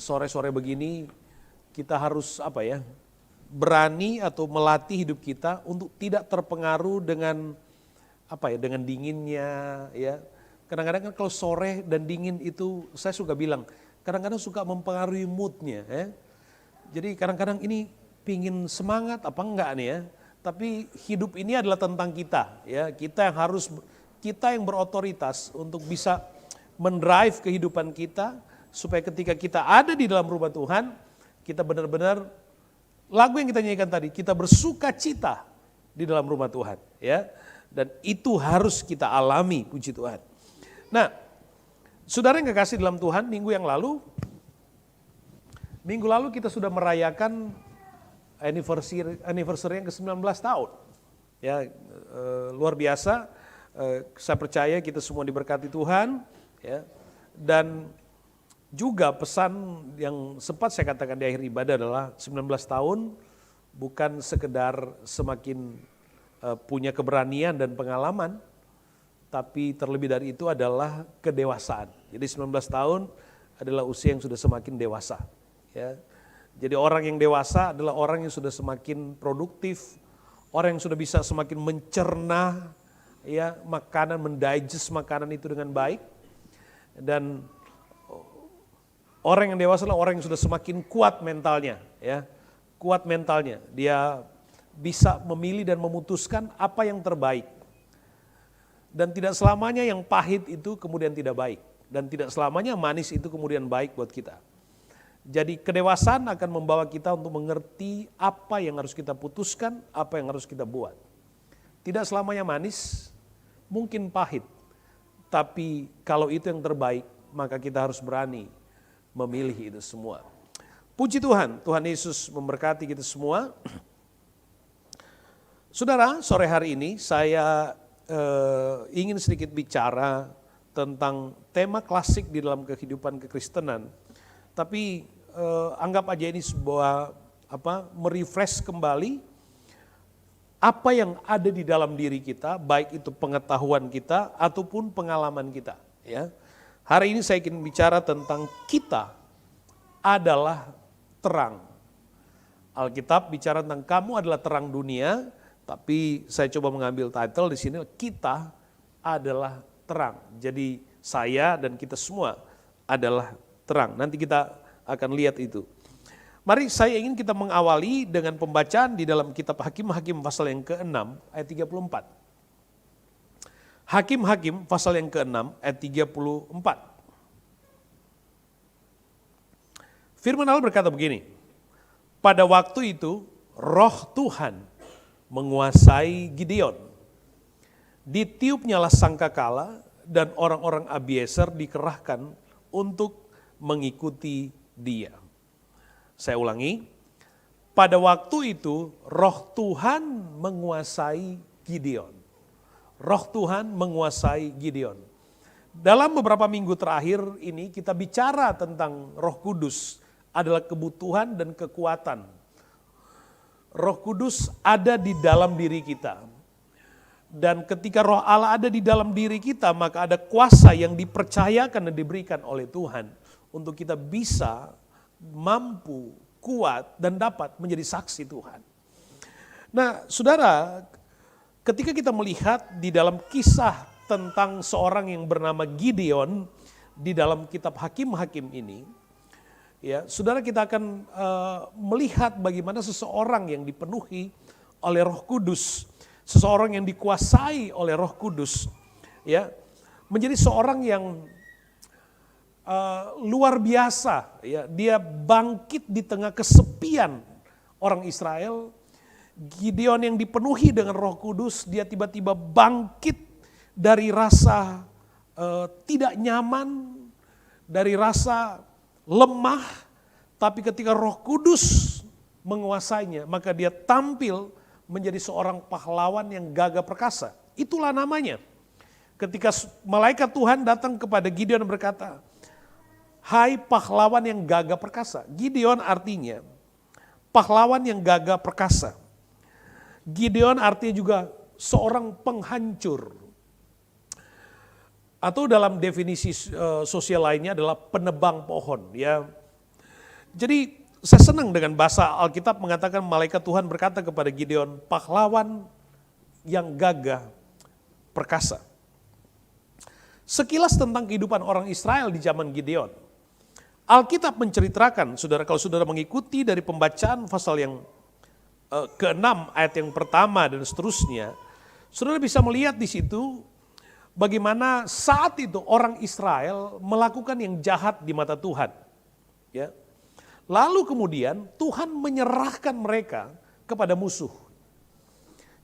sore-sore begini kita harus berani atau melatih hidup kita untuk tidak terpengaruh dengan dengan dinginnya ya. Kadang-kadang kan kalau sore dan dingin itu saya suka bilang, kadang-kadang suka mempengaruhi moodnya ya. Jadi kadang-kadang ini pingin semangat apa enggak nih ya. Tapi hidup ini adalah tentang kita ya. Kita yang berotoritas untuk bisa mendrive kehidupan kita supaya ketika kita ada di dalam rumah Tuhan, kita benar-benar lagu yang kita nyanyikan tadi, kita bersuka cita di dalam rumah Tuhan ya. Dan itu harus kita alami, puji Tuhan. Nah, saudara yang kekasih dalam Tuhan, minggu lalu kita sudah merayakan anniversary yang ke-19 tahun. Ya, luar biasa. Saya percaya kita semua diberkati Tuhan ya. Dan juga pesan yang sempat saya katakan di akhir ibadah adalah 19 tahun bukan sekedar semakin punya keberanian dan pengalaman, tapi terlebih dari itu adalah kedewasaan. Jadi 19 tahun adalah usia yang sudah semakin dewasa. Ya. Jadi orang yang dewasa adalah orang yang sudah semakin produktif, orang yang sudah bisa semakin mencerna ya makanan, mendigest makanan itu dengan baik. Dan orang yang dewasa adalah orang yang sudah semakin kuat mentalnya, ya. Kuat mentalnya. Dia bisa memilih dan memutuskan apa yang terbaik. Dan tidak selamanya yang pahit itu kemudian tidak baik. Dan tidak selamanya manis itu kemudian baik buat kita. Jadi kedewasaan akan membawa kita untuk mengerti apa yang harus kita putuskan, apa yang harus kita buat. Tidak selamanya manis, mungkin pahit. Tapi kalau itu yang terbaik, maka kita harus berani memilih itu semua. Puji Tuhan, Tuhan Yesus memberkati kita semua. Saudara, sore hari ini saya ingin sedikit bicara tentang tema klasik di dalam kehidupan kekristenan. Tapi anggap aja ini sebuah merefresh kembali apa yang ada di dalam diri kita, baik itu pengetahuan kita ataupun pengalaman kita. Ya, hari ini saya ingin bicara tentang kita adalah terang. Alkitab bicara tentang kamu adalah terang dunia. Tapi saya coba mengambil title di sini, kita adalah terang. Jadi saya dan kita semua adalah terang. Nanti kita akan lihat itu. Mari saya ingin kita mengawali dengan pembacaan di dalam kitab Hakim-Hakim pasal yang ke-6 ayat 34. Hakim-Hakim pasal yang ke-6 ayat 34. Firman Allah berkata begini, pada waktu itu roh Tuhan menguasai Gideon. Ditiupnyalah sangkakala dan orang-orang Abiezer dikerahkan untuk mengikuti dia. Saya ulangi, pada waktu itu roh Tuhan menguasai Gideon. Roh Tuhan menguasai Gideon. Dalam beberapa minggu terakhir ini kita bicara tentang Roh Kudus adalah kebutuhan dan kekuatan. Roh Kudus ada di dalam diri kita. Dan ketika Roh Allah ada di dalam diri kita, maka ada kuasa yang dipercayakan dan diberikan oleh Tuhan untuk kita bisa mampu, kuat, dan dapat menjadi saksi Tuhan. Nah, saudara, ketika kita melihat di dalam kisah tentang seorang yang bernama Gideon di dalam kitab Hakim-Hakim ini, ya, saudara, kita akan melihat bagaimana seseorang yang dipenuhi oleh Roh Kudus, seseorang yang dikuasai oleh Roh Kudus, ya, menjadi seorang yang luar biasa. Ya, dia bangkit di tengah kesepian orang Israel. Gideon yang dipenuhi dengan Roh Kudus, dia tiba-tiba bangkit dari rasa tidak nyaman, dari rasa lemah, tapi ketika Roh Kudus menguasainya, maka dia tampil menjadi seorang pahlawan yang gagah perkasa. Itulah namanya. Ketika malaikat Tuhan datang kepada Gideon berkata, hai pahlawan yang gagah perkasa. Gideon artinya pahlawan yang gagah perkasa. Gideon artinya juga seorang penghancur. Atau dalam definisi sosial lainnya adalah penebang pohon. Ya, Jadi saya senang dengan bahasa Alkitab mengatakan malaikat Tuhan berkata kepada Gideon, pahlawan yang gagah perkasa. Sekilas tentang kehidupan orang Israel di zaman Gideon. Alkitab menceritakan, saudara, kalau saudara mengikuti dari pembacaan pasal yang ke-6 ayat yang pertama dan seterusnya, saudara bisa melihat di situ bagaimana saat itu orang Israel melakukan yang jahat di mata Tuhan. Ya. Lalu kemudian Tuhan menyerahkan mereka kepada musuh.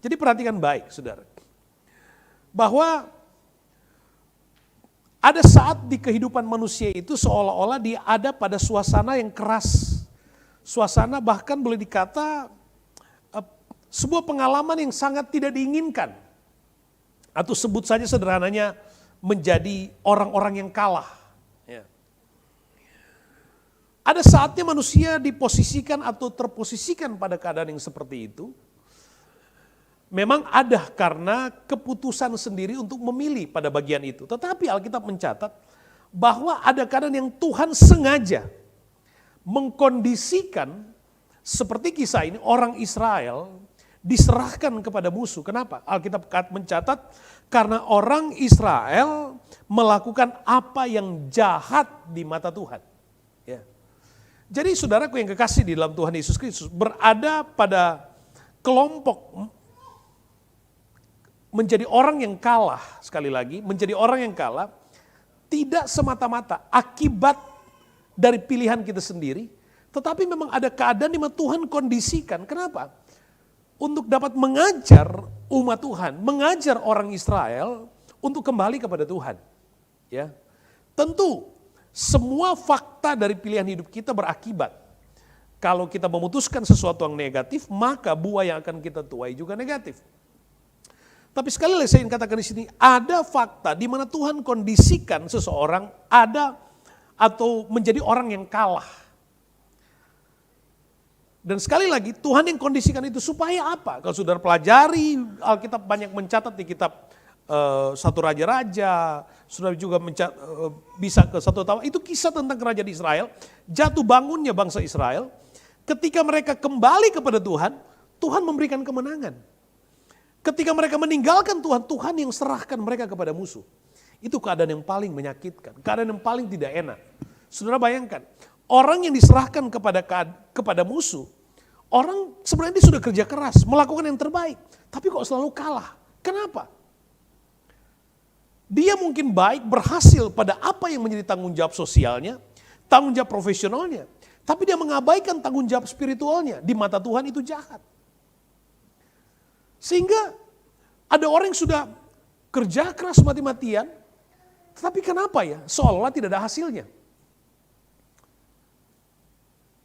Jadi perhatikan baik, saudara. Bahwa ada saat di kehidupan manusia itu seolah-olah dia ada pada suasana yang keras. Suasana bahkan boleh dikata sebuah pengalaman yang sangat tidak diinginkan. Atau sebut saja sederhananya menjadi orang-orang yang kalah. Ya. Ada saatnya manusia diposisikan atau terposisikan pada keadaan yang seperti itu. Memang ada karena keputusan sendiri untuk memilih pada bagian itu. Tetapi Alkitab mencatat bahwa ada keadaan yang Tuhan sengaja mengkondisikan seperti kisah ini orang Israel diserahkan kepada musuh. Kenapa? Alkitab mencatat karena orang Israel melakukan apa yang jahat di mata Tuhan. Ya. Jadi saudaraku yang kekasih di dalam Tuhan Yesus Kristus berada pada kelompok menjadi orang yang kalah, sekali lagi, menjadi orang yang kalah, tidak semata-mata akibat dari pilihan kita sendiri, tetapi memang ada keadaan di mana Tuhan kondisikan. Kenapa? Untuk dapat mengajar umat Tuhan, mengajar orang Israel untuk kembali kepada Tuhan. Ya, tentu semua fakta dari pilihan hidup kita berakibat. Kalau kita memutuskan sesuatu yang negatif, maka buah yang akan kita tuai juga negatif. Tapi sekali lagi saya ingin katakan di sini, ada fakta di mana Tuhan kondisikan seseorang ada atau menjadi orang yang kalah. Dan sekali lagi Tuhan yang kondisikan itu supaya apa? Kalau saudara pelajari Alkitab banyak mencatat di kitab 1 Raja-Raja, saudara juga bisa ke 1 Tawarikh, itu kisah tentang kerajaan Israel, jatuh bangunnya bangsa Israel, ketika mereka kembali kepada Tuhan, Tuhan memberikan kemenangan. Ketika mereka meninggalkan Tuhan, Tuhan yang serahkan mereka kepada musuh. Itu keadaan yang paling menyakitkan, keadaan yang paling tidak enak. Saudara bayangkan, orang yang diserahkan kepada musuh, orang sebenarnya dia sudah kerja keras, melakukan yang terbaik, tapi kok selalu kalah. Kenapa? Dia mungkin baik, berhasil pada apa yang menjadi tanggung jawab sosialnya, tanggung jawab profesionalnya, tapi dia mengabaikan tanggung jawab spiritualnya. Di mata Tuhan itu jahat. Sehingga ada orang yang sudah kerja keras mati-matian, tetapi kenapa ya seolah-olah tidak ada hasilnya.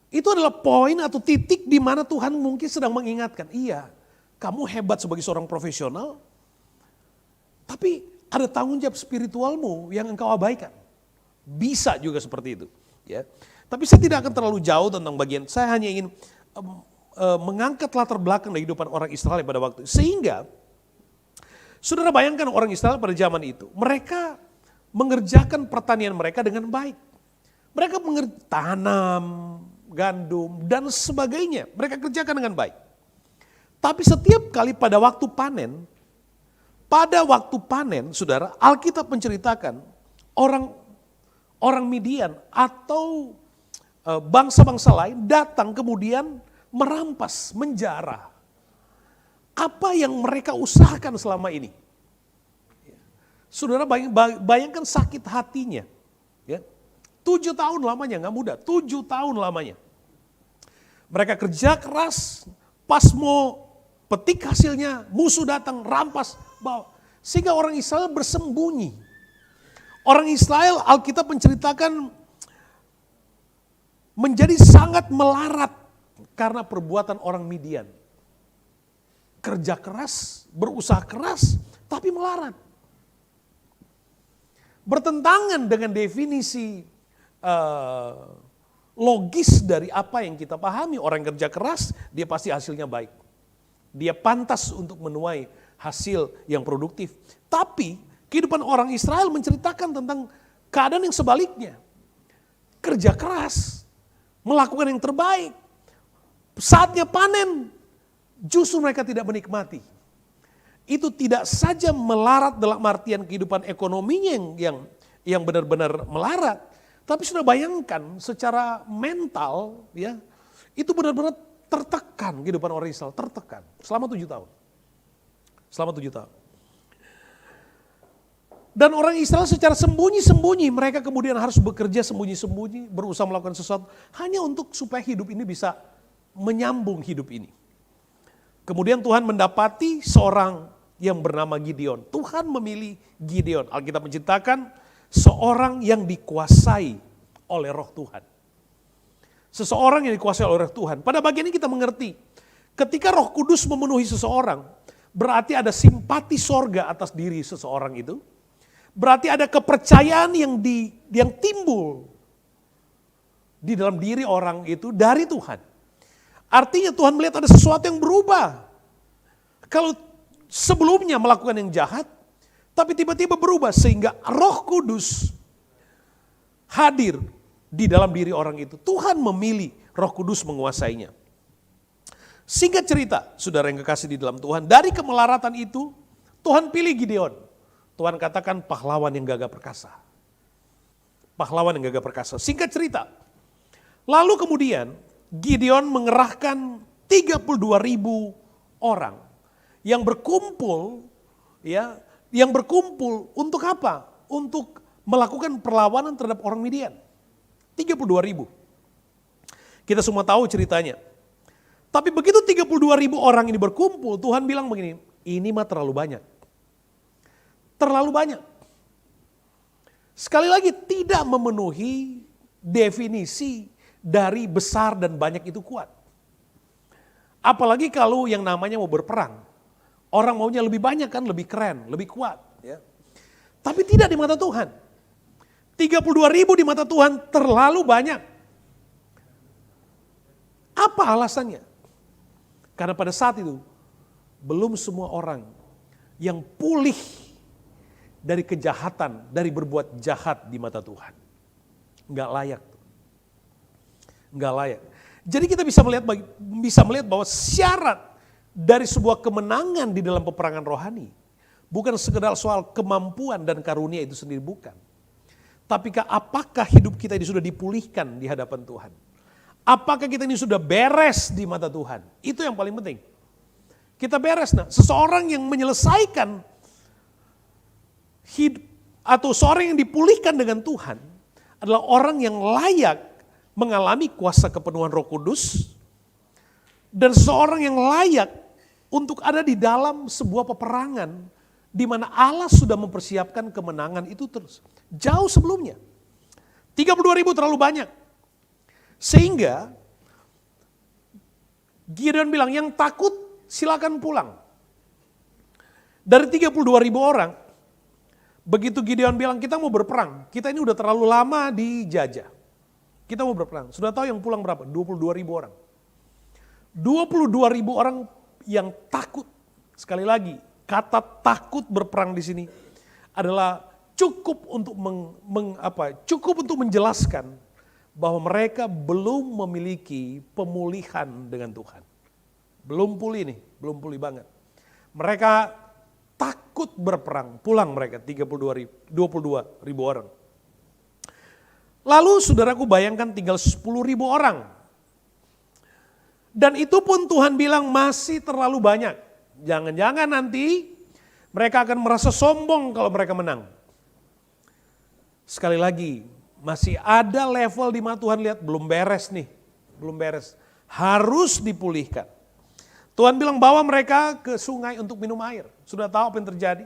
Itu adalah poin atau titik di mana Tuhan mungkin sedang mengingatkan, iya kamu hebat sebagai seorang profesional, tapi ada tanggung jawab spiritualmu yang engkau abaikan. Bisa juga seperti itu. Ya. Tapi saya tidak akan terlalu jauh tentang bagian, saya hanya ingin mengangkat latar belakang kehidupan orang Israel pada waktu itu. Sehingga saudara bayangkan orang Israel pada zaman itu, mereka mengerjakan pertanian mereka dengan baik. Mereka tanam, gandum dan sebagainya, mereka kerjakan dengan baik. Tapi setiap kali pada waktu panen, saudara, Alkitab menceritakan orang Midian atau bangsa-bangsa lain datang kemudian merampas, menjarah apa yang mereka usahakan selama ini. Saudara bayangkan sakit hatinya. Ya. 7 tahun lamanya, gak mudah, 7 tahun lamanya. Mereka kerja keras, pas mau petik hasilnya, musuh datang, rampas, bawa. Sehingga orang Israel bersembunyi. Orang Israel, Alkitab menceritakan, menjadi sangat melarat karena perbuatan orang Midian. Kerja keras, berusaha keras, tapi melarat. Bertentangan dengan definisi logis dari apa yang kita pahami. Orang kerja keras, dia pasti hasilnya baik. Dia pantas untuk menuai hasil yang produktif. Tapi kehidupan orang Israel menceritakan tentang keadaan yang sebaliknya. Kerja keras, melakukan yang terbaik. Saatnya panen, justru mereka tidak menikmati. Itu tidak saja melarat dalam artian kehidupan ekonominya yang benar-benar melarat, tapi sudah bayangkan secara mental, ya, itu benar-benar tertekan kehidupan orang Israel, tertekan selama 7 tahun. Selama 7 tahun. Dan orang Israel secara sembunyi-sembunyi, mereka kemudian harus bekerja sembunyi-sembunyi, berusaha melakukan sesuatu, hanya untuk supaya hidup ini bisa menyambung hidup ini. Kemudian Tuhan mendapati seorang yang bernama Gideon. Tuhan memilih Gideon. Alkitab menceritakan seorang yang dikuasai oleh roh Tuhan. Seseorang yang dikuasai oleh roh Tuhan. Pada bagian ini kita mengerti, ketika Roh Kudus memenuhi seseorang, berarti ada simpati sorga atas diri seseorang itu. Berarti ada kepercayaan yang timbul di dalam diri orang itu dari Tuhan. Artinya Tuhan melihat ada sesuatu yang berubah. Kalau sebelumnya melakukan yang jahat, tapi tiba-tiba berubah sehingga Roh Kudus hadir di dalam diri orang itu. Tuhan memilih Roh Kudus menguasainya. Singkat cerita, saudara yang kekasih di dalam Tuhan, dari kemelaratan itu Tuhan pilih Gideon. Tuhan katakan pahlawan yang gagah perkasa. Pahlawan yang gagah perkasa. Singkat cerita, lalu kemudian Gideon mengerahkan 32.000 orang yang berkumpul, ya, yang berkumpul untuk apa? Untuk melakukan perlawanan terhadap orang Midian. 32.000. Kita semua tahu ceritanya. Tapi begitu 32.000 orang ini berkumpul, Tuhan bilang begini, ini mah terlalu banyak. Terlalu banyak. Sekali lagi tidak memenuhi definisi dari besar dan banyak itu kuat. Apalagi kalau yang namanya mau berperang. Orang maunya lebih banyak kan, lebih keren, lebih kuat. Ya. Tapi tidak di mata Tuhan. 32.000 di mata Tuhan terlalu banyak. Apa alasannya? Karena pada saat itu belum semua orang yang pulih dari kejahatan, dari berbuat jahat di mata Tuhan. Enggak layak. Enggak layak. Jadi kita bisa melihat bahwa syarat dari sebuah kemenangan di dalam peperangan rohani bukan sekedar soal kemampuan dan karunia itu sendiri, bukan. Tapi apakah hidup kita ini sudah dipulihkan di hadapan Tuhan? Apakah kita ini sudah beres di mata Tuhan? Itu yang paling penting. Kita beres. Nah, seseorang yang menyelesaikan hidup atau seorang yang dipulihkan dengan Tuhan adalah orang yang layak mengalami kuasa kepenuhan Roh Kudus dan seorang yang layak untuk ada di dalam sebuah peperangan di mana Allah sudah mempersiapkan kemenangan itu terus jauh sebelumnya. 32.000 terlalu banyak. Sehingga Gideon bilang yang takut silakan pulang. Dari 32.000 orang, begitu Gideon bilang kita mau berperang, kita ini udah terlalu lama dijajah. Kita mau berperang. Sudah tahu yang pulang berapa? 22.000 orang. 22.000 orang yang takut. Sekali lagi, kata takut berperang di sini adalah cukup untuk cukup untuk menjelaskan bahwa mereka belum memiliki pemulihan dengan Tuhan. Belum pulih nih, belum pulih banget. Mereka takut berperang, pulang mereka 22.000 orang. Lalu saudaraku bayangkan tinggal 10.000 orang. Dan itu pun Tuhan bilang masih terlalu banyak. Jangan-jangan nanti mereka akan merasa sombong kalau mereka menang. Sekali lagi, masih ada level di mana Tuhan lihat belum beres nih, belum beres. Harus dipulihkan. Tuhan bilang bawa mereka ke sungai untuk minum air. Sudah tahu apa yang terjadi?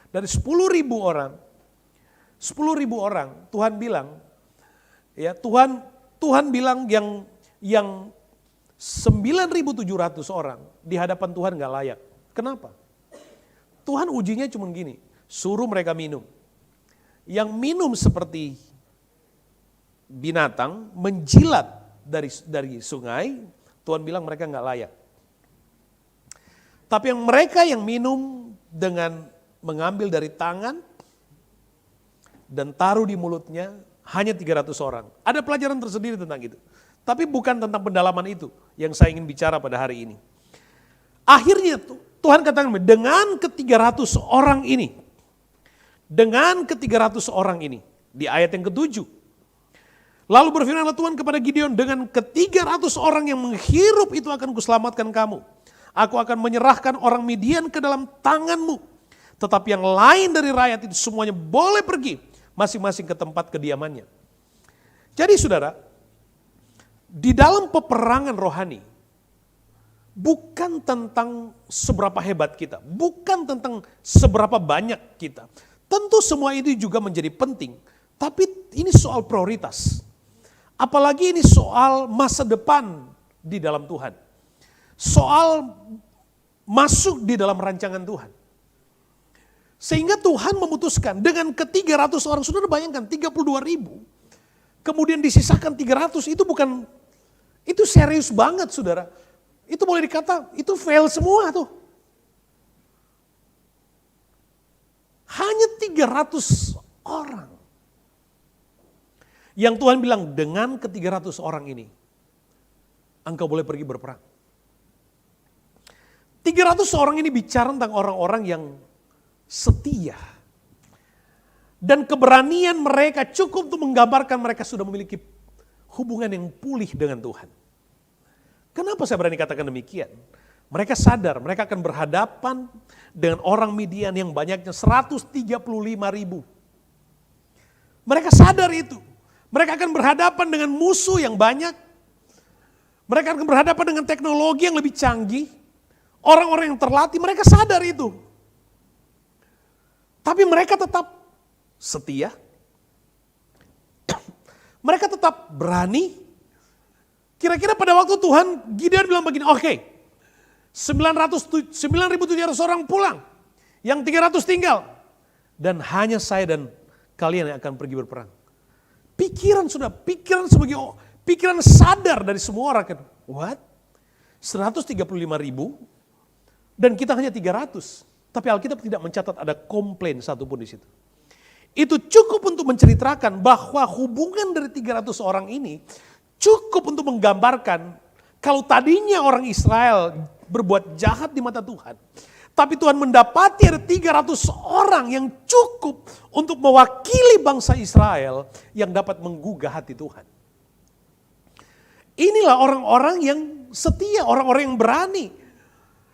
Dari 10.000 orang, 10.000 orang Tuhan bilang, ya Tuhan bilang yang 9.700 orang di hadapan Tuhan gak layak. Kenapa? Tuhan ujinya cuma gini, suruh mereka minum. Yang minum seperti binatang menjilat dari sungai, Tuhan bilang mereka gak layak. Tapi yang mereka yang minum dengan mengambil dari tangan dan taruh di mulutnya hanya 300 orang. Ada pelajaran tersendiri tentang itu. Tapi bukan tentang pendalaman itu yang saya ingin bicara pada hari ini. Akhirnya Tuhan katakan dengan ke-300 orang ini. Dengan ke-300 orang ini. Di ayat yang ke-7. Lalu berfirmanlah Tuhan kepada Gideon, dengan ke-300 orang yang menghirup itu akan kuselamatkan kamu. Aku akan menyerahkan orang Midian ke dalam tanganmu. Tetapi yang lain dari rakyat itu semuanya boleh pergi. Masing-masing ke tempat kediamannya. Jadi saudara, di dalam peperangan rohani, bukan tentang seberapa hebat kita, bukan tentang seberapa banyak kita. Tentu semua itu juga menjadi penting, tapi ini soal prioritas. Apalagi ini soal masa depan di dalam Tuhan. Soal masuk di dalam rancangan Tuhan. Sehingga Tuhan memutuskan dengan ke-300 orang, saudara bayangkan 32.000, kemudian disisakan 300, itu bukan, itu serius banget saudara. Itu boleh dikata, itu fail semua tuh. Hanya 300 orang. Yang Tuhan bilang, dengan ke-300 orang ini, engkau boleh pergi berperang. 300 orang ini bicara tentang orang-orang yang setia. Dan keberanian mereka cukup untuk menggambarkan mereka sudah memiliki hubungan yang pulih dengan Tuhan. Kenapa saya berani katakan demikian? Mereka sadar mereka akan berhadapan dengan orang Midian yang banyaknya 135.000. Mereka sadar itu. Mereka akan berhadapan dengan musuh yang banyak. Mereka akan berhadapan dengan teknologi yang lebih canggih. Orang-orang yang terlatih, mereka sadar itu. Tapi mereka tetap setia. Mereka tetap berani. Kira-kira pada waktu Tuhan, Gideon bilang begini, oke, 9.700 orang pulang. Yang 300 tinggal. Dan hanya saya dan kalian yang akan pergi berperang. Pikiran pikiran sadar dari semua orang. What? 135.000 dan kita hanya 300. Tapi Alkitab tidak mencatat ada komplain satupun di situ. Itu cukup untuk menceritakan bahwa hubungan dari 300 orang ini cukup untuk menggambarkan kalau tadinya orang Israel berbuat jahat di mata Tuhan. Tapi Tuhan mendapati ada 300 orang yang cukup untuk mewakili bangsa Israel yang dapat menggugah hati Tuhan. Inilah orang-orang yang setia, orang-orang yang berani.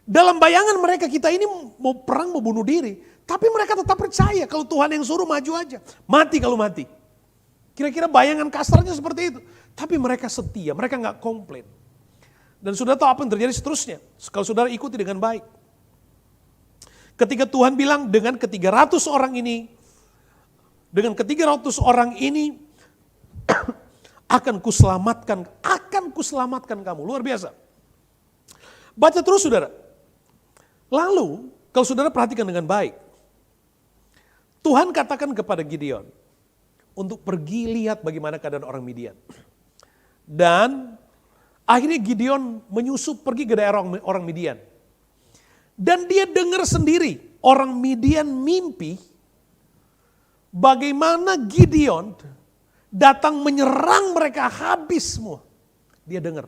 Dalam bayangan mereka kita ini mau perang, mau bunuh diri. Tapi mereka tetap percaya kalau Tuhan yang suruh maju aja. Mati kalau mati. Kira-kira bayangan kasarnya seperti itu. Tapi mereka setia, mereka gak komplain. Dan sudah tahu apa yang terjadi seterusnya. Kalau saudara ikuti dengan baik. Ketika Tuhan bilang dengan ke-300 orang ini. Dengan ke-300 orang ini. Akan kuselamatkan kamu. Luar biasa. Baca terus saudara. Lalu, kalau saudara perhatikan dengan baik, Tuhan katakan kepada Gideon untuk pergi lihat bagaimana keadaan orang Midian. Dan akhirnya Gideon menyusup pergi ke daerah orang Midian. Dan dia dengar sendiri orang Midian mimpi bagaimana Gideon datang menyerang mereka habis semua. Dia dengar.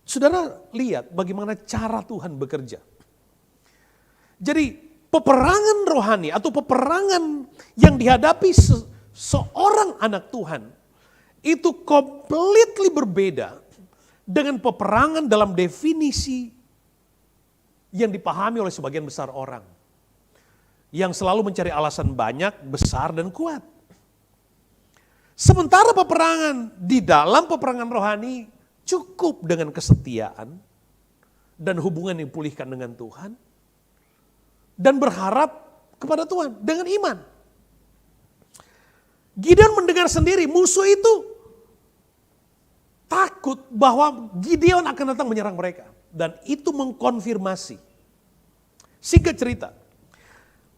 Saudara lihat bagaimana cara Tuhan bekerja. Jadi peperangan rohani atau peperangan yang dihadapi seorang anak Tuhan itu completely berbeda dengan peperangan dalam definisi yang dipahami oleh sebagian besar orang. Yang selalu mencari alasan banyak, besar dan kuat. Sementara peperangan di dalam peperangan rohani cukup dengan kesetiaan dan hubungan yang dipulihkan dengan Tuhan dan berharap kepada Tuhan dengan iman. Gideon mendengar sendiri musuh itu takut bahwa Gideon akan datang menyerang mereka dan itu mengkonfirmasi. Singkat cerita,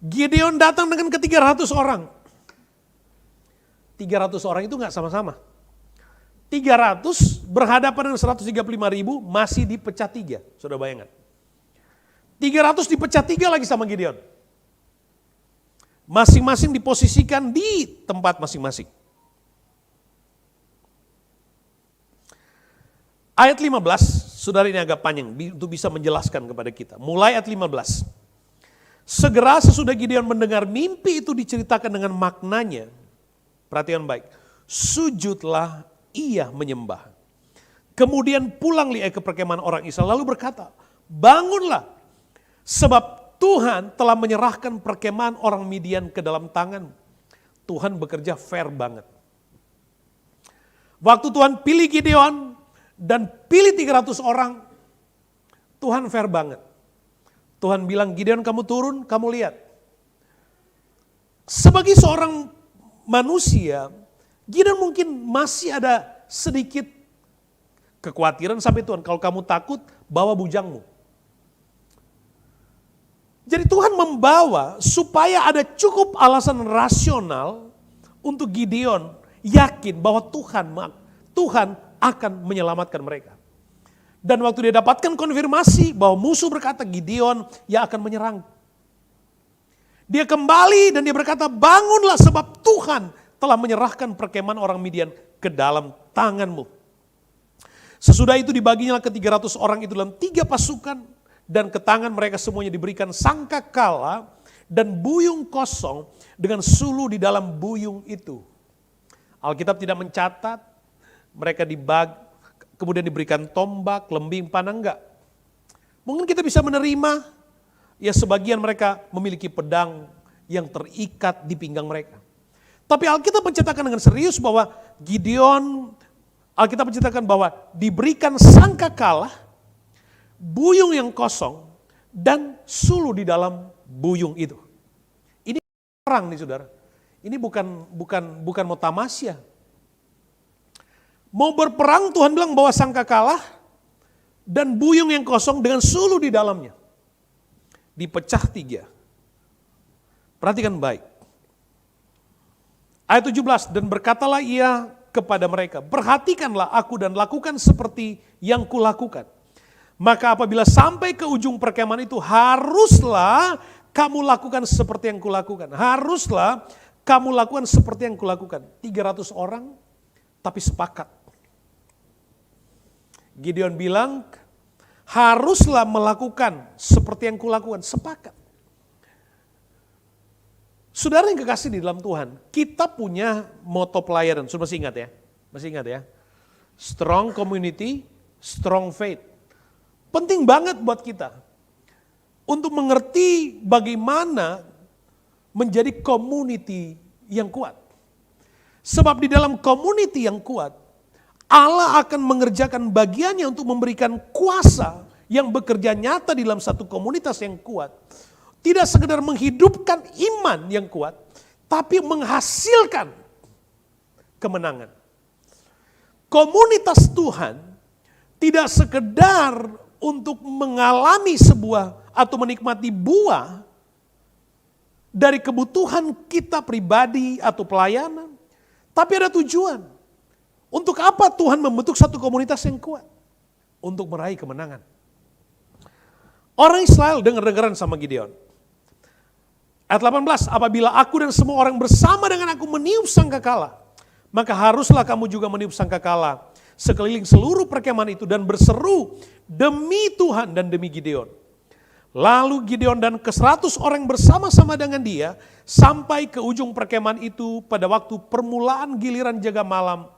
Gideon datang dengan ke-300 orang. 300 orang itu gak sama-sama. 300 berhadapan dengan 135.000 masih dipecah 3. Sudah bayangkan. 300 dipecah 3 lagi sama Gideon. Masing-masing diposisikan di tempat masing-masing. Ayat 15, saudara ini agak panjang untuk bisa menjelaskan kepada kita. Mulai ayat 15. Segera sesudah Gideon mendengar mimpi itu diceritakan dengan maknanya. Perhatikan baik. Sujudlah ia menyembah. Kemudian pulang ia ke perkemahan orang Israel lalu berkata, bangunlah sebab Tuhan telah menyerahkan perkemahan orang Midian ke dalam tangan. Tuhan bekerja fair banget. Waktu Tuhan pilih Gideon dan pilih 300 orang, Tuhan fair banget. Tuhan bilang, Gideon kamu turun, kamu lihat. Sebagai seorang manusia, Gideon mungkin masih ada sedikit kekhawatiran sampai Tuhan, kalau kamu takut, bawa bujangmu. Jadi Tuhan membawa supaya ada cukup alasan rasional untuk Gideon yakin bahwa Tuhan akan menyelamatkan mereka. Dan waktu dia dapatkan konfirmasi bahwa musuh berkata Gideon yang akan menyerang. Dia kembali dan dia berkata bangunlah sebab Tuhan telah menyerahkan perkemahan orang Midian ke dalam tanganmu. Sesudah itu dibaginya ke 300 orang itu dalam 3 pasukan. Dan ke tangan mereka semuanya diberikan sangkakala dan buyung kosong dengan sulu di dalam buyung itu. Alkitab tidak mencatat mereka kemudian diberikan tombak, lembing, panah, enggak. Mungkin kita bisa menerima, ya sebagian mereka memiliki pedang yang terikat di pinggang mereka. Tapi Alkitab mencatatkan dengan serius bahwa Alkitab mencatatkan bahwa diberikan sangkakala, buyung yang kosong, dan sulu di dalam buyung itu. Ini perang nih saudara. Ini bukan mau tamasya. Mau berperang Tuhan bilang bawa sangkakala dan buyung yang kosong dengan sulu di dalamnya. Dipecah 3. Perhatikan baik. Ayat 17, dan berkatalah ia kepada mereka, perhatikanlah aku dan lakukan seperti yang kulakukan. Maka apabila sampai ke ujung perkemahan itu haruslah kamu lakukan seperti yang kulakukan. Haruslah kamu lakukan seperti yang kulakukan. 300 orang tapi sepakat. Gideon bilang, haruslah melakukan seperti yang kulakukan, sepakat. Saudara yang kekasih di dalam Tuhan, kita punya moto pelayanan, sudah masih ingat ya? Masih ingat ya? Strong community, strong faith. Penting banget buat kita untuk mengerti bagaimana menjadi community yang kuat. Sebab di dalam community yang kuat, Allah akan mengerjakan bagiannya untuk memberikan kuasa yang bekerja nyata di dalam satu komunitas yang kuat. Tidak sekedar menghidupkan iman yang kuat, tapi menghasilkan kemenangan. Komunitas Tuhan tidak sekedar untuk mengalami sebuah atau menikmati buah dari kebutuhan kita pribadi atau pelayanan, tapi ada tujuan. Untuk apa Tuhan membentuk satu komunitas yang kuat? Untuk meraih kemenangan. Orang Israel dengar-dengaran sama Gideon. Ayat 18, apabila aku dan semua orang bersama dengan aku meniup sangkakala, maka haruslah kamu juga meniup sangkakala sekeliling seluruh perkemahan itu dan berseru demi Tuhan dan demi Gideon. Lalu Gideon dan ke-100 orang bersama-sama dengan dia sampai ke ujung perkemahan itu pada waktu permulaan giliran jaga malam.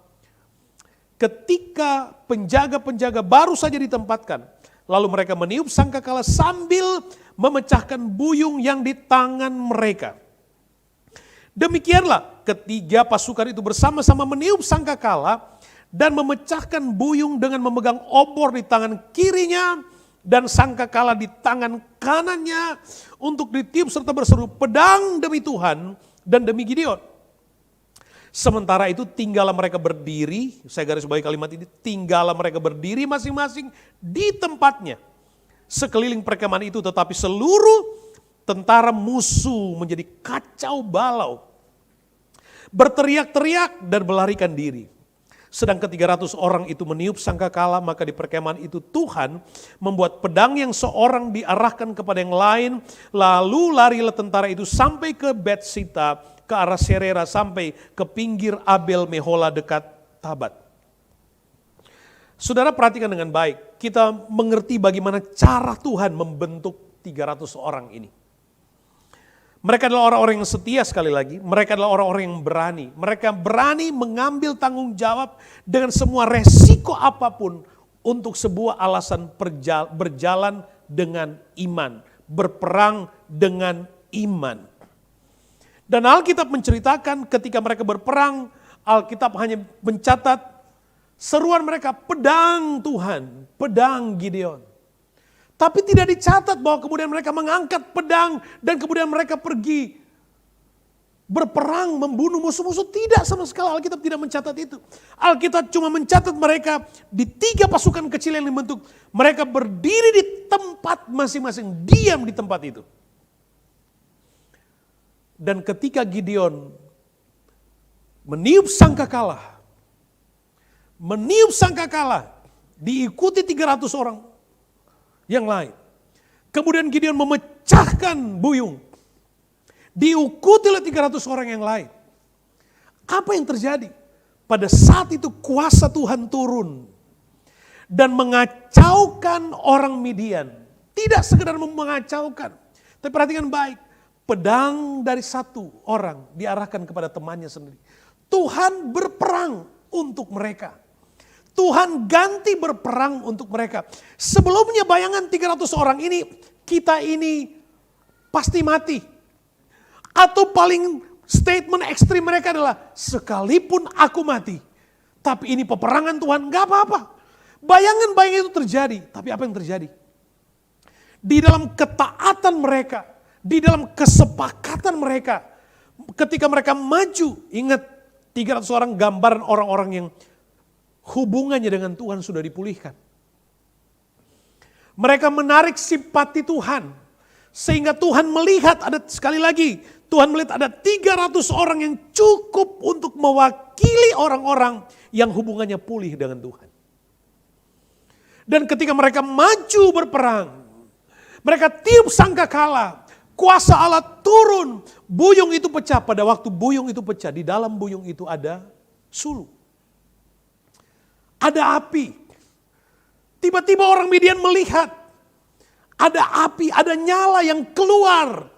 Ketika penjaga-penjaga baru saja ditempatkan, lalu mereka meniup sangkakala sambil memecahkan buyung yang di tangan mereka. Demikianlah ketiga pasukan itu bersama-sama meniup sangkakala dan memecahkan buyung dengan memegang obor di tangan kirinya dan sangkakala di tangan kanannya untuk ditiup serta berseru pedang demi Tuhan dan demi Gideon. Sementara itu tinggallah mereka berdiri, saya garis bawahi kalimat ini, tinggallah mereka berdiri masing-masing di tempatnya. Sekeliling perkemahan itu tetapi seluruh tentara musuh menjadi kacau balau. Berteriak-teriak dan melarikan diri. Sedang ke-300 orang itu meniup sangkakala, maka di perkemahan itu Tuhan membuat pedang yang seorang diarahkan kepada yang lain. Lalu larilah tentara itu sampai ke Betsita, ke arah Serera sampai ke pinggir Abel Mehola dekat Tabat. Saudara perhatikan dengan baik, kita mengerti bagaimana cara Tuhan membentuk 300 orang ini. Mereka adalah orang-orang yang setia sekali lagi, mereka adalah orang-orang yang berani. Mereka berani mengambil tanggung jawab dengan semua resiko apapun untuk sebuah alasan berjalan dengan iman, berperang dengan iman. Dan Alkitab menceritakan ketika mereka berperang, Alkitab hanya mencatat seruan mereka, pedang Tuhan, pedang Gideon. Tapi tidak dicatat bahwa kemudian mereka mengangkat pedang dan kemudian mereka pergi berperang membunuh musuh-musuh. Tidak, sama sekali Alkitab tidak mencatat itu. Alkitab cuma mencatat mereka di 3 pasukan kecil yang dibentuk. Mereka berdiri di tempat masing-masing, diam di tempat itu. Dan ketika Gideon meniup sangkakala, diikuti 300 orang yang lain. Kemudian Gideon memecahkan buyung, diikuti oleh 300 orang yang lain. Apa yang terjadi? Pada saat itu kuasa Tuhan turun dan mengacaukan orang Midian. Tidak sekedar mengacaukan, tapi perhatikan baik. Pedang dari satu orang diarahkan kepada temannya sendiri. Tuhan berperang untuk mereka. Tuhan ganti berperang untuk mereka. Sebelumnya bayangan 300 orang ini, kita ini pasti mati. Atau paling statement ekstrim mereka adalah, sekalipun aku mati, tapi ini peperangan Tuhan, gak apa-apa. Bayangan-bayangan itu terjadi, tapi apa yang terjadi? Di dalam ketaatan mereka, di dalam kesepakatan mereka, ketika mereka maju, ingat 300 orang gambaran orang-orang yang hubungannya dengan Tuhan sudah dipulihkan. Mereka menarik simpati Tuhan, sehingga Tuhan melihat ada, sekali lagi, Tuhan melihat ada 300 orang yang cukup untuk mewakili orang-orang yang hubungannya pulih dengan Tuhan. Dan ketika mereka maju berperang, mereka tiup sangkakala, kuasa Allah turun, buyung itu pecah. Pada waktu buyung itu pecah, di dalam buyung itu ada sulu. Ada api. Tiba-tiba orang Midian melihat, ada api, ada nyala yang keluar.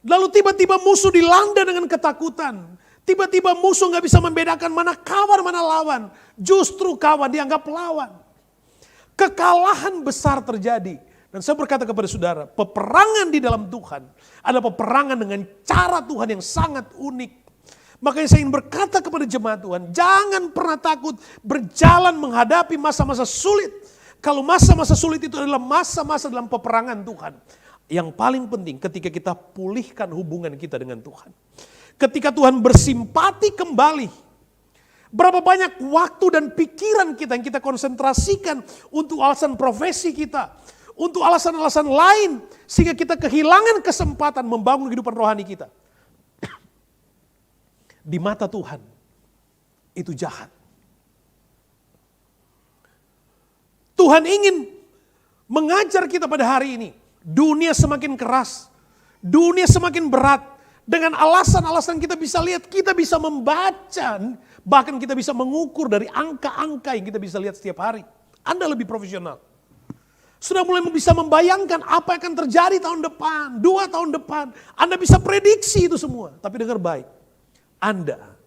Lalu tiba-tiba musuh dilanda dengan ketakutan. Tiba-tiba musuh gak bisa membedakan mana kawan, mana lawan. Justru kawan dianggap lawan. Kekalahan besar terjadi. Dan saya berkata kepada saudara, peperangan di dalam Tuhan adalah peperangan dengan cara Tuhan yang sangat unik. Makanya saya ingin berkata kepada jemaat Tuhan, jangan pernah takut berjalan menghadapi masa-masa sulit. Kalau masa-masa sulit itu adalah masa-masa dalam peperangan Tuhan. Yang paling penting ketika kita pulihkan hubungan kita dengan Tuhan. Ketika Tuhan bersimpati kembali. Berapa banyak waktu dan pikiran kita yang kita konsentrasikan untuk alasan profesi kita. Untuk alasan-alasan lain. Sehingga kita kehilangan kesempatan membangun kehidupan rohani kita. Di mata Tuhan itu jahat. Tuhan ingin mengajar kita pada hari ini. Dunia semakin keras, dunia semakin berat. Dengan alasan-alasan kita bisa lihat, kita bisa membaca, bahkan kita bisa mengukur dari angka-angka yang kita bisa lihat setiap hari. Anda lebih profesional. Sudah mulai bisa membayangkan apa yang akan terjadi tahun depan, 2 tahun depan. Anda bisa prediksi itu semua, tapi dengar baik. Anda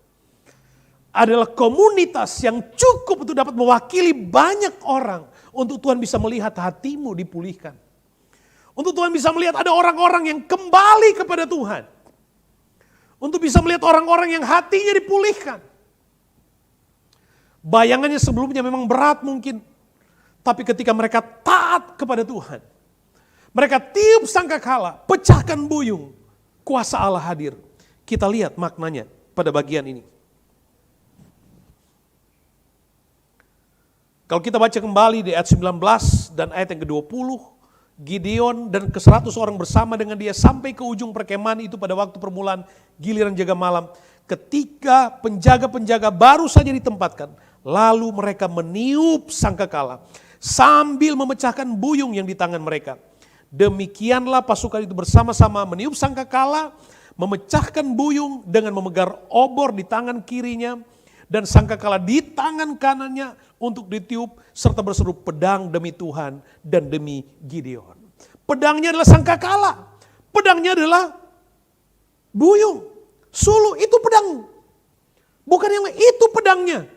adalah komunitas yang cukup untuk dapat mewakili banyak orang untuk Tuhan bisa melihat hatimu dipulihkan. Untuk Tuhan bisa melihat ada orang-orang yang kembali kepada Tuhan. Untuk bisa melihat orang-orang yang hatinya dipulihkan. Bayangannya sebelumnya memang berat mungkin. Tapi ketika mereka taat kepada Tuhan. Mereka tiup sangkakala, pecahkan buyung. Kuasa Allah hadir. Kita lihat maknanya pada bagian ini. Kalau kita baca kembali di ayat 19 dan ayat yang ke-20. Gideon dan ke-100 orang bersama dengan dia sampai ke ujung perkemahan itu pada waktu permulaan giliran jaga malam. Ketika penjaga-penjaga baru saja ditempatkan, lalu mereka meniup sangkakala sambil memecahkan buyung yang di tangan mereka. Demikianlah pasukan itu bersama-sama meniup sangkakala, memecahkan buyung dengan memegang obor di tangan kirinya Dan sangkakala di tangan kanannya untuk ditiup serta berseru pedang demi Tuhan dan demi Gideon. Pedangnya adalah sangkakala. Pedangnya adalah buyung. Sulu itu pedang. Bukan yang lain, itu pedangnya.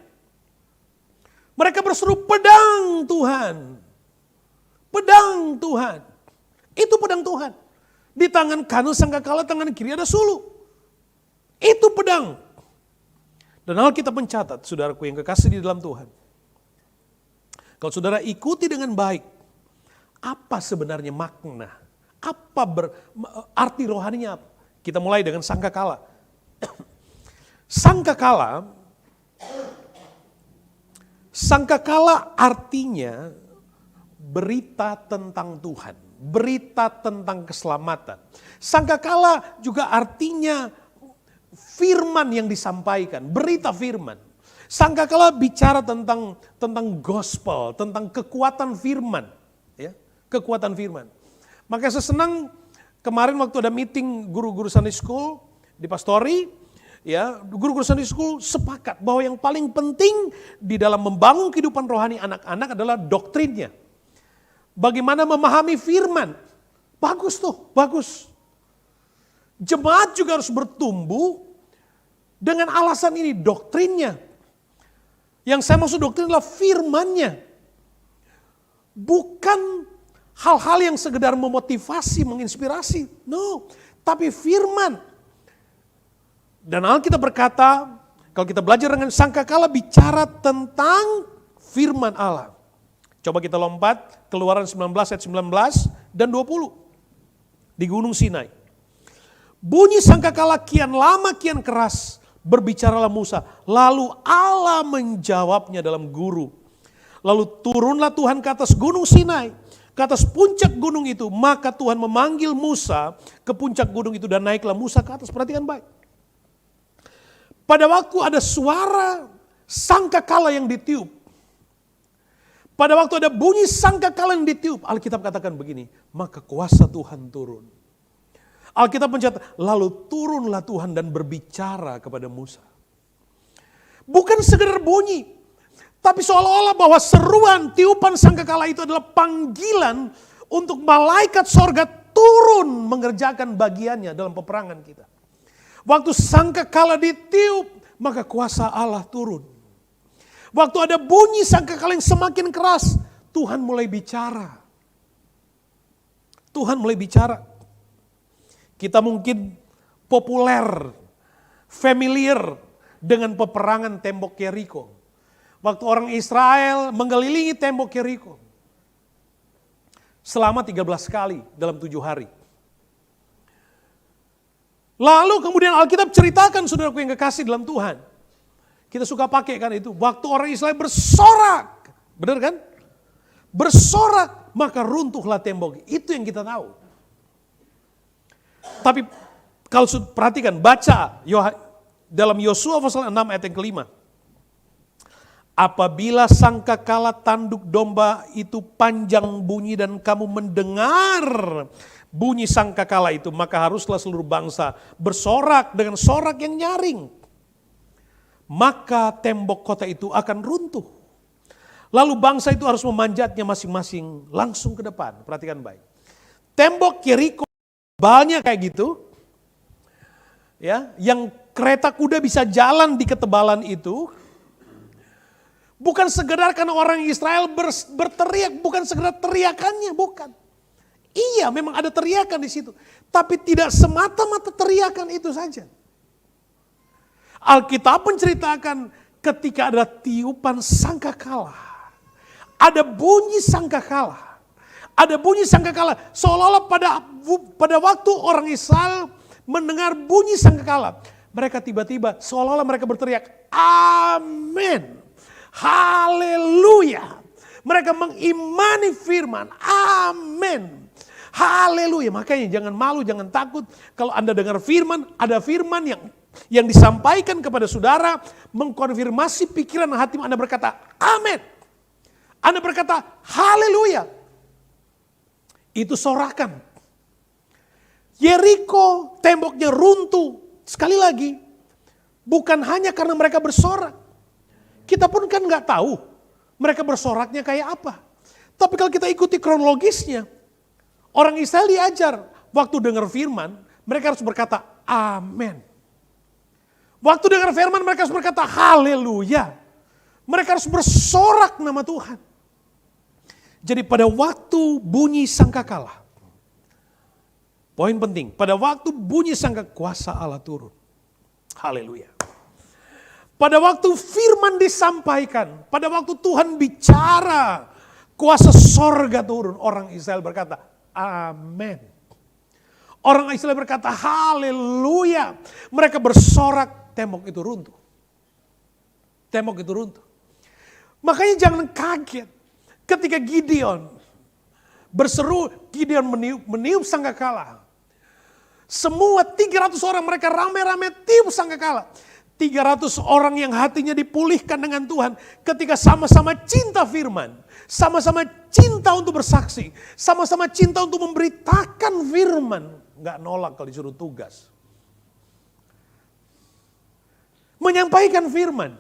Mereka berseru pedang Tuhan. Pedang Tuhan. Itu pedang Tuhan. Di tangan kanan sangkakala, tangan kiri ada sulu. Itu pedang. Dan Alkitab mencatat, saudaraku yang kekasih di dalam Tuhan. Kalau saudara ikuti dengan baik, apa sebenarnya makna? Apa arti rohaninya? Kita mulai dengan sangkakala. Sangkakala artinya berita tentang Tuhan, berita tentang keselamatan. Sangkakala juga artinya firman yang disampaikan, berita firman. Sangkakala bicara tentang gospel, tentang kekuatan firman, ya, kekuatan firman. Maka saya senang kemarin waktu ada meeting guru-guru Sunday School di Pastori, ya, guru-guru Sunday School sepakat bahwa yang paling penting di dalam membangun kehidupan rohani anak-anak adalah doktrinnya. Bagaimana memahami firman. Bagus tuh, bagus. Jemaat juga harus bertumbuh dengan alasan ini, doktrinnya. Yang saya maksud doktrin adalah firmannya. Bukan hal-hal yang sekedar memotivasi, menginspirasi. No, tapi firman. Dan Alkitab berkata, kalau kita belajar dengan sangkakala bicara tentang firman Allah. Coba kita lompat, Keluaran 19 ayat 19 dan 20. Di Gunung Sinai. Bunyi sangkakala kian lama kian keras, berbicaralah Musa. Lalu Allah menjawabnya dalam guru. Lalu turunlah Tuhan ke atas Gunung Sinai, ke atas puncak gunung itu. Maka Tuhan memanggil Musa ke puncak gunung itu dan naiklah Musa ke atas. Perhatikan baik. Pada waktu ada suara sangkakala yang ditiup. Pada waktu ada bunyi sangkakala yang ditiup. Alkitab katakan begini, maka kuasa Tuhan turun. Alkitab mencatat, lalu turunlah Tuhan dan berbicara kepada Musa. Bukan sekedar bunyi, tapi seolah-olah bahwa seruan tiupan sangkakala itu adalah panggilan untuk malaikat sorga turun mengerjakan bagiannya dalam peperangan kita. Waktu sangkakala ditiup, maka kuasa Allah turun. Waktu ada bunyi sangkakala yang semakin keras, Tuhan mulai bicara. Tuhan mulai bicara. Kita mungkin populer, familiar dengan peperangan tembok Yeriko. Waktu orang Israel mengelilingi tembok Yeriko. Selama 13 kali dalam 7 hari. Lalu kemudian Alkitab ceritakan saudaraku yang kekasih dalam Tuhan. Kita suka pakai kan itu. Waktu orang Israel bersorak. Benar kan? Bersorak maka runtuhlah tembok. Itu yang kita tahu. Tapi kalau perhatikan, baca dalam Yosua pasal 6 ayat yang kelima. Apabila sangkakala tanduk domba itu panjang bunyi dan kamu mendengar bunyi sangkakala itu, maka haruslah seluruh bangsa bersorak dengan sorak yang nyaring. Maka tembok kota itu akan runtuh. Lalu bangsa itu harus memanjatnya masing-masing langsung ke depan. Perhatikan baik. Tembok Yeriko tebalnya kayak gitu, ya, yang kereta kuda bisa jalan di ketebalan itu, bukan sekedar karena orang Israel berteriak, bukan sekedar teriakannya, bukan. Iya, memang ada teriakan di situ, tapi tidak semata-mata teriakan itu saja. Alkitab menceritakan ketika ada tiupan sangkakala, ada bunyi sangkakala. Ada bunyi sangkakala, seolah-olah pada waktu orang Israel mendengar bunyi sangkakala, mereka tiba-tiba seolah-olah mereka berteriak, amin, haleluya. Mereka mengimani firman, amin, haleluya. Makanya jangan malu, jangan takut kalau Anda dengar firman, ada firman yang disampaikan kepada saudara, mengkonfirmasi pikiran dan hati Anda berkata, amin. Anda berkata, haleluya. Itu sorakan. Yeriko temboknya runtuh. Sekali lagi, bukan hanya karena mereka bersorak. Kita pun kan nggak tahu mereka bersoraknya kayak apa. Tapi kalau kita ikuti kronologisnya, orang Israel diajar waktu dengar firman, mereka harus berkata amin. Waktu dengar firman mereka harus berkata haleluya. Mereka harus bersorak nama Tuhan. Jadi pada waktu bunyi sangkakala, poin penting, pada waktu bunyi sangkakala kuasa Allah turun. Haleluya. Pada waktu firman disampaikan, pada waktu Tuhan bicara, kuasa sorga turun. Orang Israel berkata, amin. Orang Israel berkata, haleluya. Mereka bersorak, tembok itu runtuh. Tembok itu runtuh. Makanya jangan kaget ketika Gideon berseru, Gideon meniup sangkakala. Semua 300 orang mereka rame-rame tiup sangkakala. 300 orang yang hatinya dipulihkan dengan Tuhan ketika sama-sama cinta firman, sama-sama cinta untuk bersaksi, sama-sama cinta untuk memberitakan firman, nggak nolak kalau disuruh tugas. Menyampaikan firman.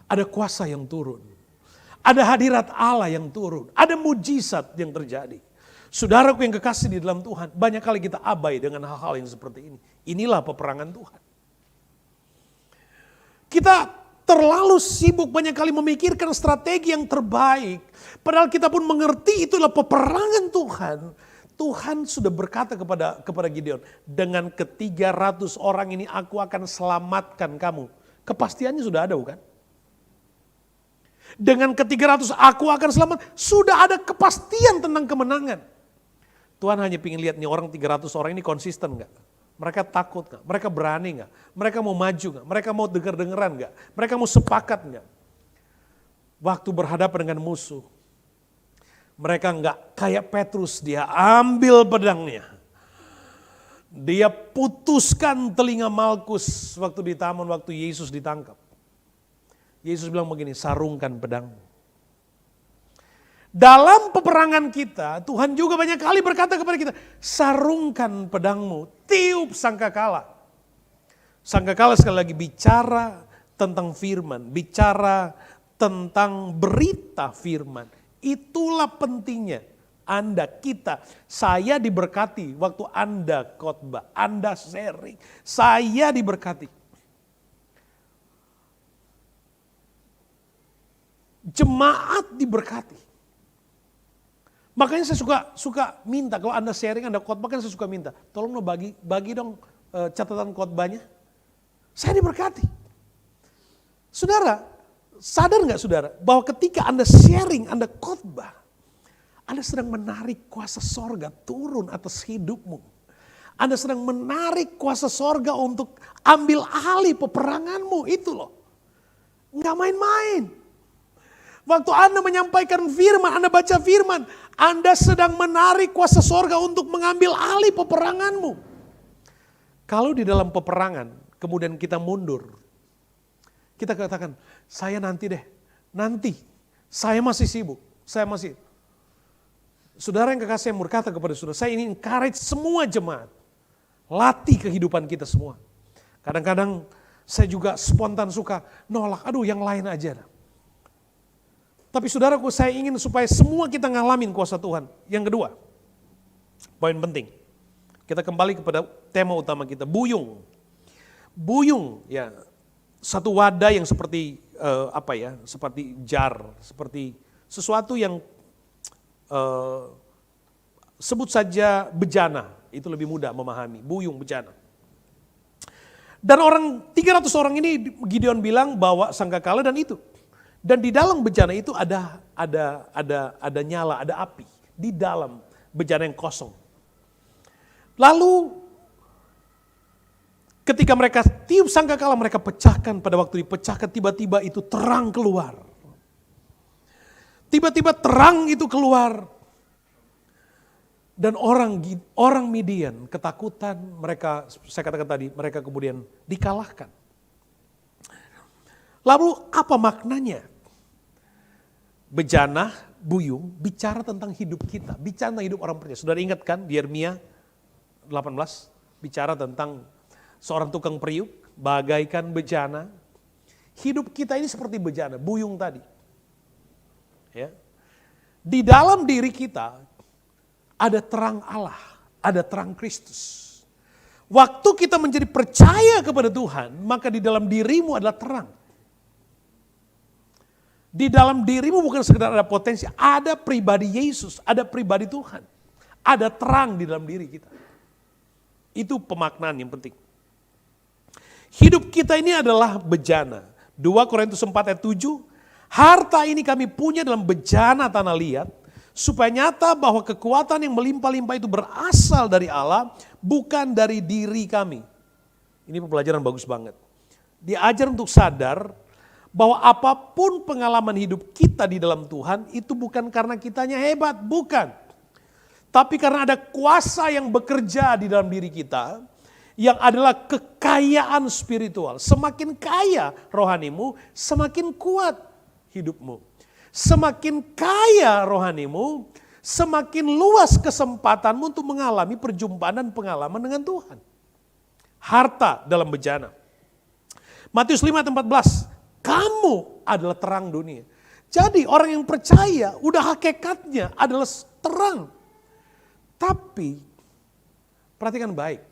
Ada kuasa yang turun. Ada hadirat Allah yang turun. Ada mujizat yang terjadi. Saudaraku yang kekasih di dalam Tuhan, banyak kali kita abai dengan hal-hal yang seperti ini. Inilah peperangan Tuhan. Kita terlalu sibuk banyak kali memikirkan strategi yang terbaik. Padahal kita pun mengerti itulah peperangan Tuhan. Tuhan sudah berkata kepada Gideon, dengan ke-300 orang ini aku akan selamatkan kamu. Kepastiannya sudah ada bukan? Dengan ke-300 aku akan selamat. Sudah ada kepastian tentang kemenangan. Tuhan hanya ingin lihat nih orang 300 orang ini konsisten gak? Mereka takut gak? Mereka berani gak? Mereka mau maju gak? Mereka mau dengar-dengeran gak? Mereka mau sepakat gak? Waktu berhadapan dengan musuh, mereka gak kayak Petrus, dia ambil pedangnya. Dia putuskan telinga Malkus waktu di taman, waktu Yesus ditangkap. Yesus bilang begini, sarungkan pedangmu. Dalam peperangan kita, Tuhan juga banyak kali berkata kepada kita, sarungkan pedangmu, tiup sangkakala. Sangkakala sekali lagi bicara tentang firman, bicara tentang berita firman. Itulah pentingnya Anda, kita, saya diberkati waktu Anda khotbah, Anda sharing, saya diberkati. Jemaat diberkati. Makanya saya suka minta, kalau Anda sharing, Anda khotbah, kan saya suka minta, tolong dong bagi dong catatan khotbahnya. Saya diberkati. Saudara, sadar nggak saudara, bahwa ketika Anda sharing, Anda khotbah, Anda sedang menarik kuasa sorga turun atas hidupmu. Anda sedang menarik kuasa sorga untuk ambil alih peperanganmu, itu loh. Nggak main-main. Waktu Anda menyampaikan firman, Anda baca firman, Anda sedang menarik kuasa sorga untuk mengambil alih peperanganmu. Kalau di dalam peperangan, kemudian kita mundur. Kita katakan, saya nanti deh, nanti. Saya masih sibuk, Saudara yang kekasih yang berkata kepada saudara, saya ingin encourage semua jemaat. Latih kehidupan kita semua. Kadang-kadang saya juga spontan suka nolak, aduh yang lain aja. Tapi saudaraku, saya ingin supaya semua kita ngalamin kuasa Tuhan. Yang kedua, poin penting. Kita kembali kepada tema utama kita, buyung. Buyung, ya, satu wadah yang seperti seperti jar, seperti sesuatu yang sebut saja bejana, itu lebih mudah memahami, buyung bejana. Dan 300 orang ini Gideon bilang bawa sangkakala dan itu. Dan di dalam bejana itu ada nyala, ada api di dalam bejana yang kosong. Lalu ketika mereka tiup sangkakala, mereka pecahkan. Pada waktu dipecahkan, tiba-tiba itu terang keluar. Tiba-tiba terang itu keluar. Dan orang Midian ketakutan, mereka, saya katakan tadi, mereka kemudian dikalahkan. Lalu apa maknanya? Bejana, buyung, bicara tentang hidup kita, bicara tentang hidup orang percaya. Saudara ingat kan Yeremia 18, bicara tentang seorang tukang periuk, bagaikan bejana hidup kita ini seperti bejana, buyung tadi. Ya. Di dalam diri kita ada terang Allah, ada terang Kristus. Waktu kita menjadi percaya kepada Tuhan, maka di dalam dirimu adalah terang. Di dalam dirimu bukan sekedar ada potensi, ada pribadi Yesus, ada pribadi Tuhan. Ada terang di dalam diri kita. Itu pemaknaan yang penting. Hidup kita ini adalah bejana. 2 Korintus 4 ayat 7, harta ini kami punya dalam bejana tanah liat, supaya nyata bahwa kekuatan yang melimpah-limpah itu berasal dari Allah, bukan dari diri kami. Ini pembelajaran bagus banget. Diajar untuk sadar bahwa apapun pengalaman hidup kita di dalam Tuhan, itu bukan karena kitanya hebat, bukan. Tapi karena ada kuasa yang bekerja di dalam diri kita, yang adalah kekayaan spiritual. Semakin kaya rohanimu, semakin kuat hidupmu. Semakin kaya rohanimu, semakin luas kesempatanmu untuk mengalami perjumpaan dan pengalaman dengan Tuhan. Harta dalam bejana. Matius 5:14, kamu adalah terang dunia. Jadi orang yang percaya, udah hakikatnya adalah terang. Tapi, perhatikan baik.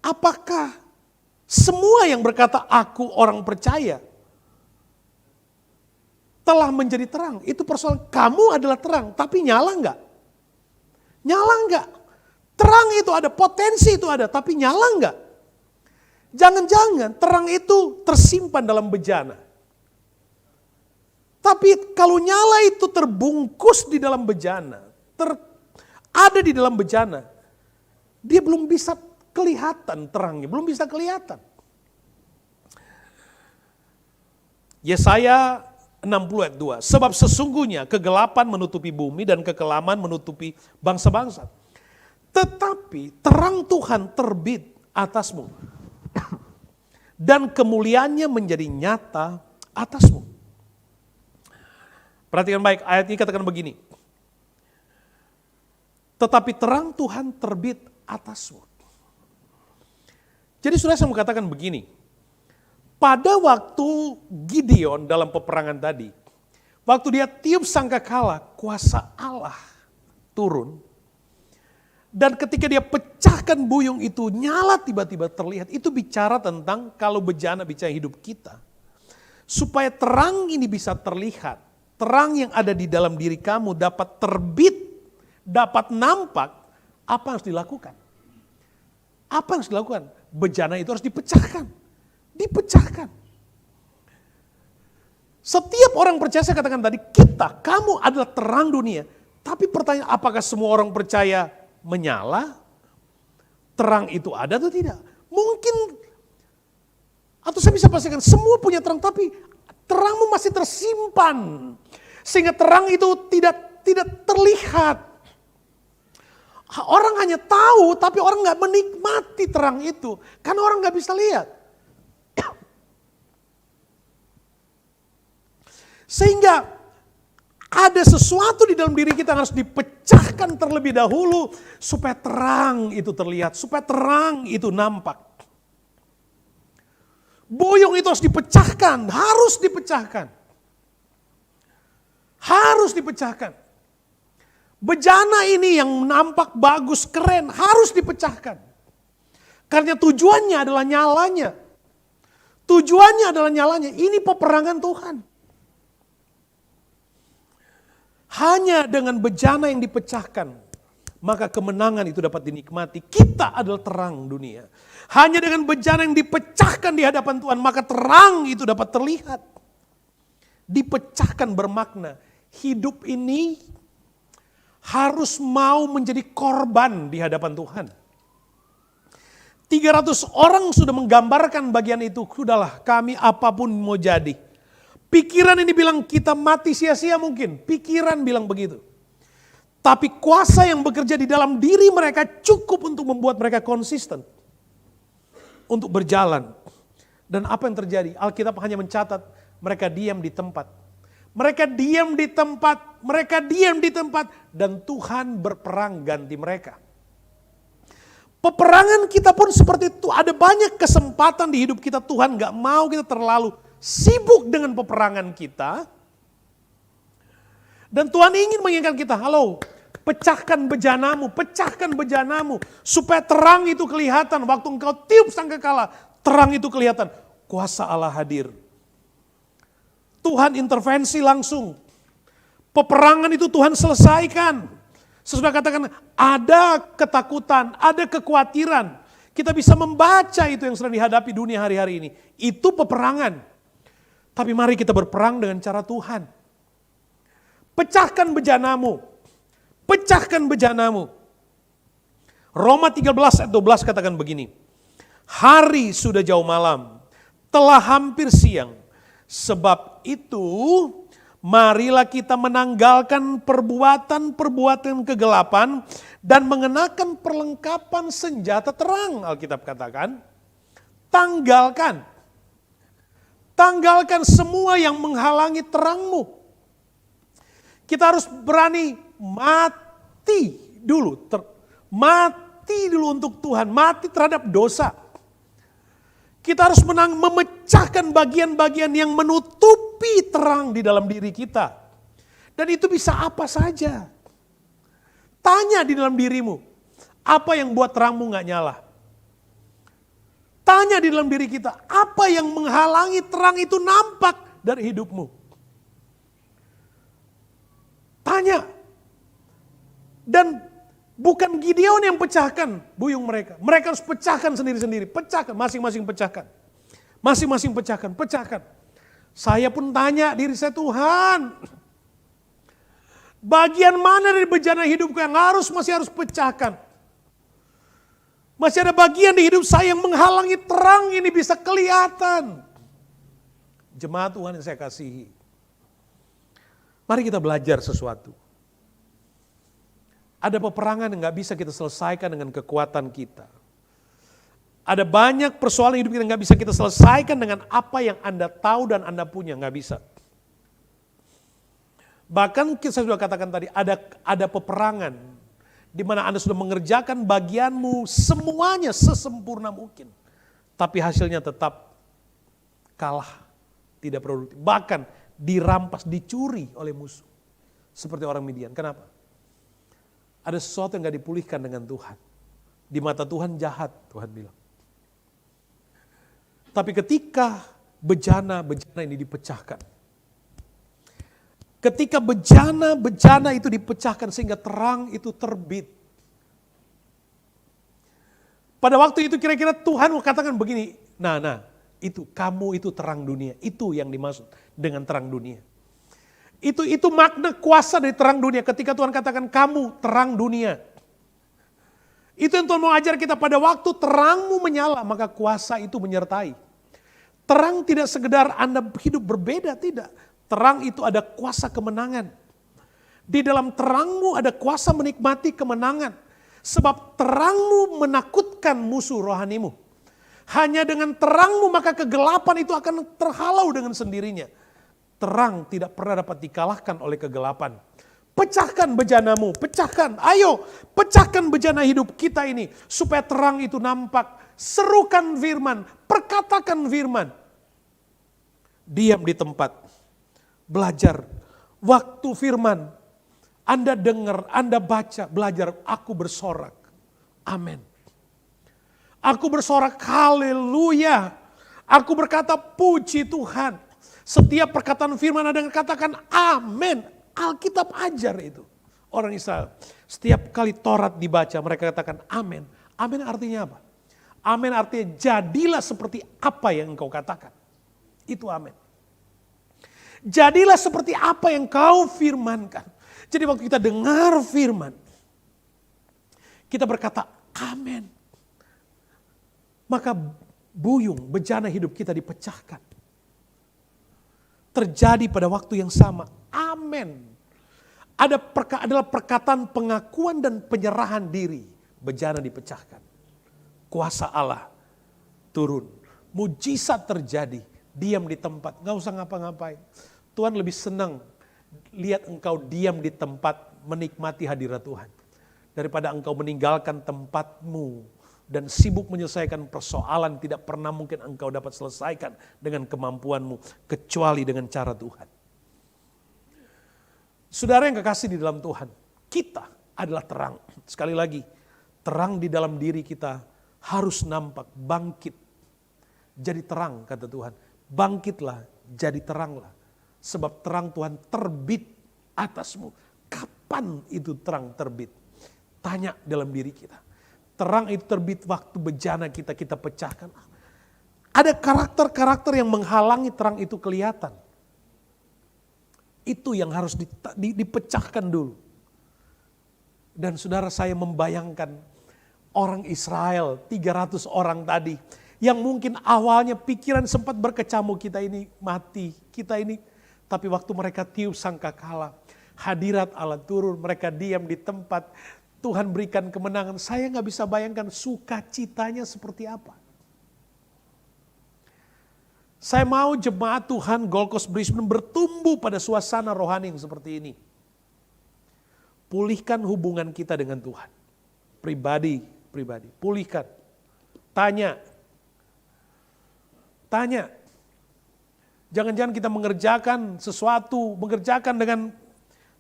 Apakah semua yang berkata aku orang percaya telah menjadi terang? Itu persoalan, kamu adalah terang, tapi nyala enggak? Nyala enggak? Terang itu ada, potensi itu ada, tapi nyala enggak? Jangan-jangan terang itu tersimpan dalam bejana. Tapi kalau nyala itu terbungkus di dalam bejana, ada di dalam bejana, dia belum bisa kelihatan terangnya, belum bisa kelihatan. Yesaya 60 ayat 2, sebab sesungguhnya kegelapan menutupi bumi dan kekelaman menutupi bangsa-bangsa. Tetapi terang Tuhan terbit atasmu dan kemuliaannya menjadi nyata atasmu. Perhatikan baik, ayat ini katakan begini. Tetapi terang Tuhan terbit atasmu. Jadi saudara, saya mau katakan begini. Pada waktu Gideon dalam peperangan tadi, waktu dia tiup sangkakala, kuasa Allah turun. Dan ketika dia pecahkan buyung itu, nyala tiba-tiba terlihat. Itu bicara tentang kalau bejana bicara hidup kita. Supaya terang ini bisa terlihat. Terang yang ada di dalam diri kamu dapat terbit, dapat nampak, apa yang harus dilakukan? Apa yang harus dilakukan? Bejana itu harus dipecahkan. Dipecahkan. Setiap orang percaya, saya katakan tadi, kamu adalah terang dunia. Tapi pertanyaan, apakah semua orang percaya menyala? Terang itu ada atau tidak? Mungkin, atau saya bisa pastikan semua punya terang, tapi terangmu masih tersimpan. Sehingga terang itu tidak terlihat. Orang hanya tahu, tapi orang gak menikmati terang itu. Karena orang gak bisa lihat. Sehingga ada sesuatu di dalam diri kita yang harus dipecahkan terlebih dahulu. Supaya terang itu terlihat, supaya terang itu nampak. Boyong itu harus dipecahkan, harus dipecahkan. Harus dipecahkan. Bejana ini yang nampak bagus, keren, harus dipecahkan. Karena tujuannya adalah nyalanya. Tujuannya adalah nyalanya. Ini peperangan Tuhan. Hanya dengan bejana yang dipecahkan, maka kemenangan itu dapat dinikmati. Kita adalah terang dunia. Hanya dengan bejana yang dipecahkan di hadapan Tuhan, maka terang itu dapat terlihat. Dipecahkan bermakna, hidup ini harus mau menjadi korban di hadapan Tuhan. 300 orang sudah menggambarkan bagian itu. Sudahlah, kami apapun mau jadi. Pikiran ini bilang kita mati sia-sia mungkin. Pikiran bilang begitu. Tapi kuasa yang bekerja di dalam diri mereka cukup untuk membuat mereka konsisten. Untuk berjalan. Dan apa yang terjadi? Alkitab hanya mencatat mereka diam di tempat. Mereka diam di tempat. Mereka diam di tempat. Dan Tuhan berperang ganti mereka. Peperangan kita pun seperti itu. Ada banyak kesempatan di hidup kita. Tuhan gak mau kita terlalu sibuk dengan peperangan kita. Dan Tuhan ingin mengingatkan kita, halo, pecahkan bejanamu, supaya terang itu kelihatan. Waktu engkau tiup sangkakala, terang itu kelihatan. Kuasa Allah hadir. Tuhan intervensi langsung. Peperangan itu Tuhan selesaikan. Sesudah katakan, ada ketakutan, ada kekhawatiran. Kita bisa membaca itu yang sedang dihadapi dunia hari-hari ini. Itu peperangan. Tapi mari kita berperang dengan cara Tuhan. Pecahkan bejanamu. Roma 13 ayat 12 katakan begini. Hari sudah jauh malam, telah hampir siang. Sebab itu, marilah kita menanggalkan perbuatan-perbuatan kegelapan dan mengenakan perlengkapan senjata terang. Alkitab katakan, tanggalkan semua yang menghalangi terangmu. Kita harus berani mati dulu untuk Tuhan, mati terhadap dosa. Kita harus memecahkan bagian-bagian yang menutupi terang di dalam diri kita. Dan itu bisa apa saja. Tanya di dalam dirimu, apa yang buat terangmu gak nyala? Tanya di dalam diri kita, apa yang menghalangi terang itu nampak dari hidupmu? Tanya. Dan bukan Gideon yang pecahkan buyung mereka. Mereka harus pecahkan sendiri-sendiri. Pecahkan, masing-masing pecahkan. Masing-masing pecahkan. Saya pun tanya diri saya, Tuhan, bagian mana dari bejana hidupku yang masih harus pecahkan? Masih ada bagian di hidup saya yang menghalangi terang ini bisa kelihatan. Jemaat Tuhan yang saya kasihi. Mari kita belajar sesuatu. Ada peperangan yang gak bisa kita selesaikan dengan kekuatan kita. Ada banyak persoalan hidup kita yang gak bisa kita selesaikan dengan apa yang Anda tahu dan Anda punya, gak bisa. Bahkan saya sudah katakan tadi, ada peperangan di mana Anda sudah mengerjakan bagianmu semuanya sesempurna mungkin. Tapi hasilnya tetap kalah, tidak produktif. Bahkan dirampas, dicuri oleh musuh. Seperti orang Midian. Kenapa? Ada sesuatu yang gak dipulihkan dengan Tuhan. Di mata Tuhan jahat, Tuhan bilang. Tapi ketika bejana ini dipecahkan. Ketika bejana itu dipecahkan sehingga terang itu terbit. Pada waktu itu kira-kira Tuhan mau katakan begini, itu kamu itu terang dunia, itu yang dimaksud dengan terang dunia. Itu makna kuasa dari terang dunia ketika Tuhan katakan kamu terang dunia. Itu yang Tuhan mau ajar kita pada waktu terangmu menyala maka kuasa itu menyertai. Terang tidak sekedar Anda hidup berbeda, tidak. Terang itu ada kuasa kemenangan. Di dalam terangmu ada kuasa menikmati kemenangan. Sebab terangmu menakutkan musuh rohanimu. Hanya dengan terangmu maka kegelapan itu akan terhalau dengan sendirinya. Terang tidak pernah dapat dikalahkan oleh kegelapan. Pecahkan bejanamu, pecahkan. Ayo, pecahkan bejana hidup kita ini. Supaya terang itu nampak. Serukan firman, perkatakan firman. Diam di tempat. Belajar. Waktu firman. Anda dengar, Anda baca, belajar. Aku bersorak. Amin. Aku bersorak haleluya. Aku berkata puji Tuhan. Setiap perkataan firman Anda katakan amin. Alkitab ajar itu. Orang Israel. Setiap kali Taurat dibaca mereka katakan amin. Amin artinya apa? Amin artinya jadilah seperti apa yang engkau katakan. Itu amin. Jadilah seperti apa yang kau firmankan. Jadi waktu kita dengar firman. Kita berkata amin. Maka buyung, bejana hidup kita dipecahkan. Terjadi pada waktu yang sama. Amin. Adalah perkataan pengakuan dan penyerahan diri. Bejana dipecahkan. Kuasa Allah turun. Mujizat terjadi. Diam di tempat. Gak usah ngapa-ngapain. Tuhan lebih senang lihat engkau diam di tempat menikmati hadirat Tuhan. Daripada engkau meninggalkan tempatmu dan sibuk menyelesaikan persoalan tidak pernah mungkin engkau dapat selesaikan dengan kemampuanmu kecuali dengan cara Tuhan. Saudara yang kekasih di dalam Tuhan, kita adalah terang. Sekali lagi, terang di dalam diri kita harus nampak, bangkit. Jadi terang kata Tuhan, bangkitlah, jadi teranglah. Sebab terang Tuhan terbit atasmu. Kapan itu terang terbit? Tanya dalam diri kita. Terang itu terbit waktu bejana kita pecahkan. Ada karakter-karakter yang menghalangi terang itu kelihatan. Itu yang harus dipecahkan dulu. Dan saudara, saya membayangkan orang Israel 300 orang tadi. Yang mungkin awalnya pikiran sempat berkecamuk, kita ini mati, kita ini. Tapi waktu mereka tiup sangkakala, hadirat Allah turun, mereka diam di tempat. Tuhan berikan kemenangan. Saya gak bisa bayangkan sukacitanya seperti apa. Saya mau jemaat Tuhan Gold Coast Brisbane bertumbuh pada suasana rohani yang seperti ini. Pulihkan hubungan kita dengan Tuhan. Pribadi. Pulihkan. Tanya. Jangan-jangan kita mengerjakan sesuatu,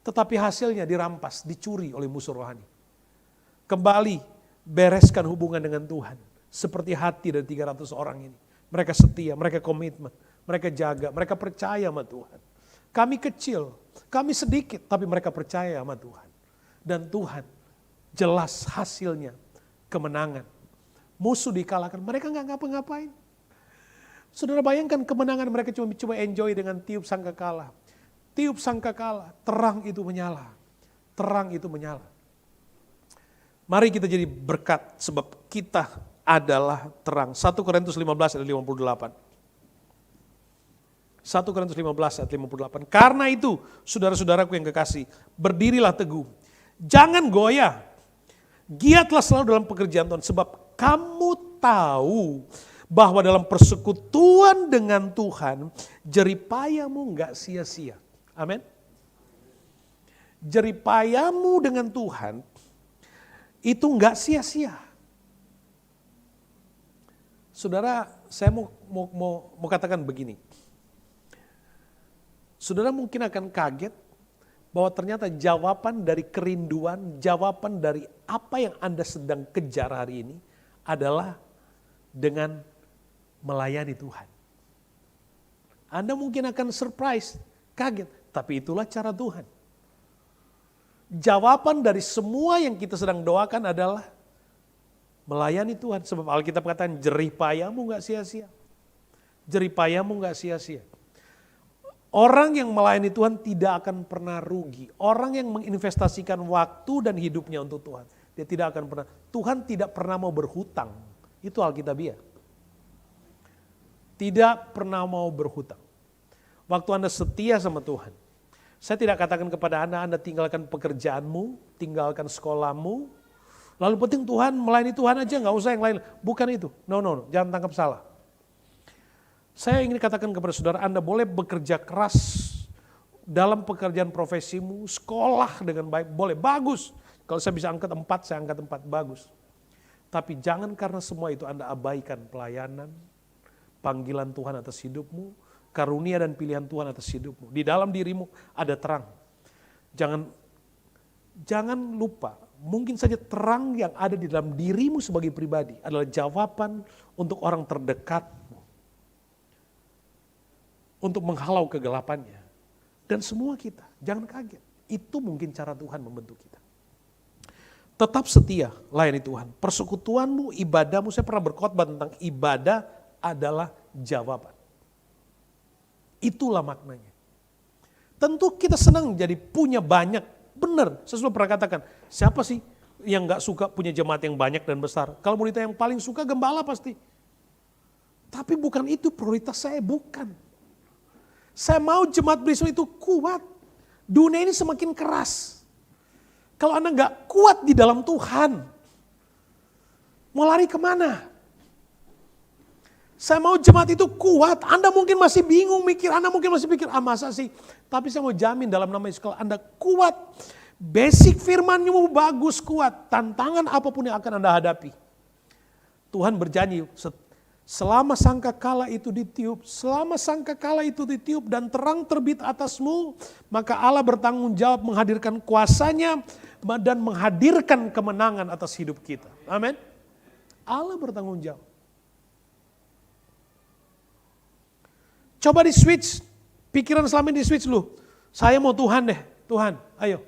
tetapi hasilnya dirampas, dicuri oleh musuh rohani. Kembali, bereskan hubungan dengan Tuhan. Seperti hati dari 300 orang ini. Mereka setia, mereka komitmen, mereka jaga, mereka percaya sama Tuhan. Kami kecil, kami sedikit, tapi mereka percaya sama Tuhan. Dan Tuhan jelas hasilnya, kemenangan. Musuh dikalahkan, mereka gak ngapa-ngapain. Saudara bayangkan kemenangan mereka cuma enjoy dengan tiup sangkakala. Tiup sangkakala, terang itu menyala. Terang itu menyala. Mari kita jadi berkat sebab kita adalah terang. 1 Korintus 15 ayat 58. 1 Korintus 15 ayat 58. Karena itu, saudara-saudaraku yang kekasih, berdirilah teguh. Jangan goyah. Giatlah selalu dalam pekerjaan Tuhan. Sebab kamu tahu bahwa dalam persekutuan dengan Tuhan, jeripayamu enggak sia-sia. Amin. Jeripayamu dengan Tuhan, itu enggak sia-sia. Saudara, saya mau katakan begini. Saudara mungkin akan kaget bahwa ternyata jawaban dari kerinduan, jawaban dari apa yang Anda sedang kejar hari ini adalah dengan melayani Tuhan. Anda mungkin akan surprise, kaget, tapi itulah cara Tuhan. Jawaban dari semua yang kita sedang doakan adalah melayani Tuhan. Sebab Alkitab katakan jerih payamu gak sia-sia. Jerih payamu gak sia-sia. Orang yang melayani Tuhan tidak akan pernah rugi. Orang yang menginvestasikan waktu dan hidupnya untuk Tuhan, dia tidak akan pernah. Tuhan tidak pernah mau berhutang. Itu Alkitabiah. Tidak pernah mau berhutang. Waktu Anda setia sama Tuhan. Saya tidak katakan kepada Anda tinggalkan pekerjaanmu, tinggalkan sekolahmu, lalu penting Tuhan, melayani Tuhan aja, gak usah yang lain. Bukan itu. No, jangan tangkap salah. Saya ingin katakan kepada saudara, Anda boleh bekerja keras dalam pekerjaan profesimu, sekolah dengan baik, boleh, bagus. Kalau saya bisa angkat 4, saya angkat 4, bagus. Tapi jangan karena semua itu Anda abaikan pelayanan, panggilan Tuhan atas hidupmu, karunia dan pilihan Tuhan atas hidupmu. Di dalam dirimu ada terang. Jangan lupa, mungkin saja terang yang ada di dalam dirimu sebagai pribadi adalah jawaban untuk orang terdekatmu. Untuk menghalau kegelapannya. Dan semua kita, jangan kaget. Itu mungkin cara Tuhan membentuk kita. Tetap setia, layani Tuhan. Persekutuanmu, ibadahmu, saya pernah berkhotbah tentang ibadah adalah jawaban. Itulah maknanya. Tentu kita senang jadi punya banyak. Benar, saya sudah pernah katakan, siapa sih yang gak suka punya jemaat yang banyak dan besar? Kalau mau ditanya yang paling suka gembala pasti. Tapi bukan itu prioritas saya, bukan. Saya mau jemaat Brisbane itu kuat. Dunia ini semakin keras. Kalau Anda gak kuat di dalam Tuhan, mau lari kemana? Saya mau jemaat itu kuat. Anda mungkin masih bingung mikir, Anda mungkin masih pikir, masa sih? Tapi saya mau jamin dalam nama Yesus, kalau Anda kuat, basic firman-Nya bagus, kuat. Tantangan apapun yang akan Anda hadapi, Tuhan berjanji, selama sangkakala itu ditiup, selama sangkakala itu ditiup dan terang terbit atasmu, maka Allah bertanggung jawab menghadirkan kuasanya dan menghadirkan kemenangan atas hidup kita. Amin. Allah bertanggung jawab. Coba di switch, pikiran selama ini di switch lu. Saya mau Tuhan deh, Tuhan, ayo.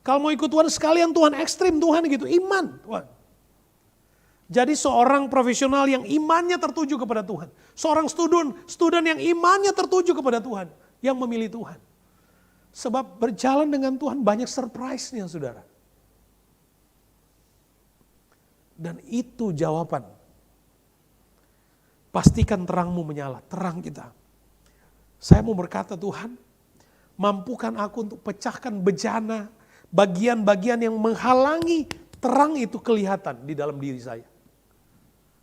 Kalau mau ikut Tuhan sekalian Tuhan ekstrim, Tuhan gitu, iman Tuhan. Jadi seorang profesional yang imannya tertuju kepada Tuhan. Seorang student yang imannya tertuju kepada Tuhan. Yang memilih Tuhan. Sebab berjalan dengan Tuhan banyak surprise-nya saudara. Dan itu jawaban. Pastikan terangmu menyala, terang kita. Saya mau berkata Tuhan, mampukan aku untuk pecahkan bejana, bagian-bagian yang menghalangi terang itu kelihatan di dalam diri saya.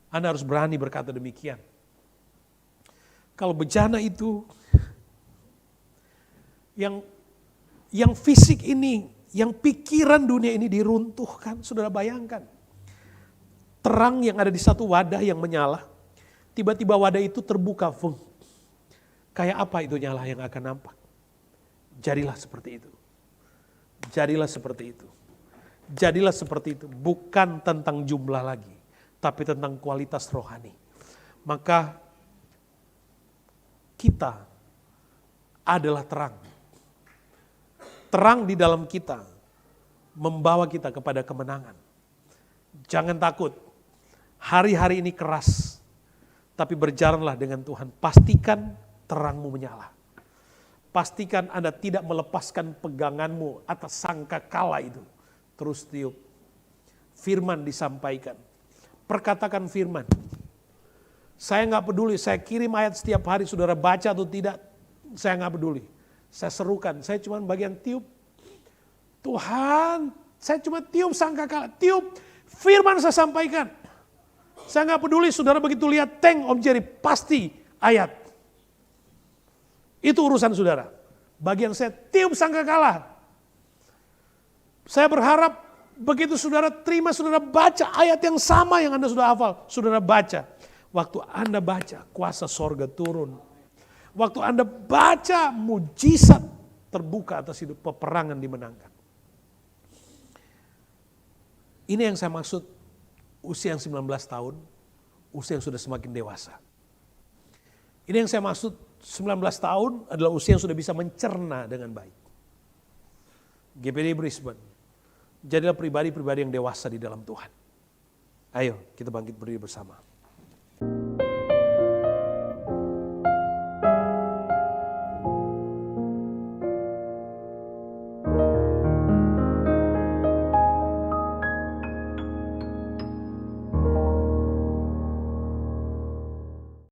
Anda harus berani berkata demikian. Kalau bejana itu yang fisik ini, yang pikiran dunia ini diruntuhkan, saudara bayangkan. Terang yang ada di satu wadah yang menyala, tiba-tiba wadah itu terbuka. Kayak apa itu nyala yang akan nampak? Jadilah seperti itu. Jadilah seperti itu. Jadilah seperti itu. Bukan tentang jumlah lagi, tapi tentang kualitas rohani. Maka kita adalah terang. Terang di dalam kita membawa kita kepada kemenangan. Jangan takut. Hari-hari ini keras, tapi berjalanlah dengan Tuhan. Pastikan terangmu menyala. Pastikan Anda tidak melepaskan peganganmu atas sangkakala itu. Terus tiup. Firman disampaikan. Perkatakan firman. Saya nggak peduli, saya kirim ayat setiap hari, saudara baca atau tidak, saya nggak peduli. Saya serukan, saya cuma bagian tiup. Tuhan, saya cuma tiup sangkakala, tiup firman saya sampaikan. Saya nggak peduli, saudara begitu lihat tank Om Jerry, pasti ayat. Itu urusan saudara. Bagian saya tiup sangkakala. Saya berharap begitu saudara terima, saudara baca ayat yang sama yang Anda sudah hafal, saudara baca. Waktu Anda baca, kuasa sorga turun. Waktu Anda baca, mujizat terbuka atas hidup, peperangan dimenangkan. Ini yang saya maksud, usia yang 19 tahun, usia yang sudah semakin dewasa. Ini yang saya maksud, 19 tahun adalah usia yang sudah bisa mencerna dengan baik. GPD Brisbane. Jadilah pribadi-pribadi yang dewasa di dalam Tuhan. Ayo kita bangkit berdiri bersama.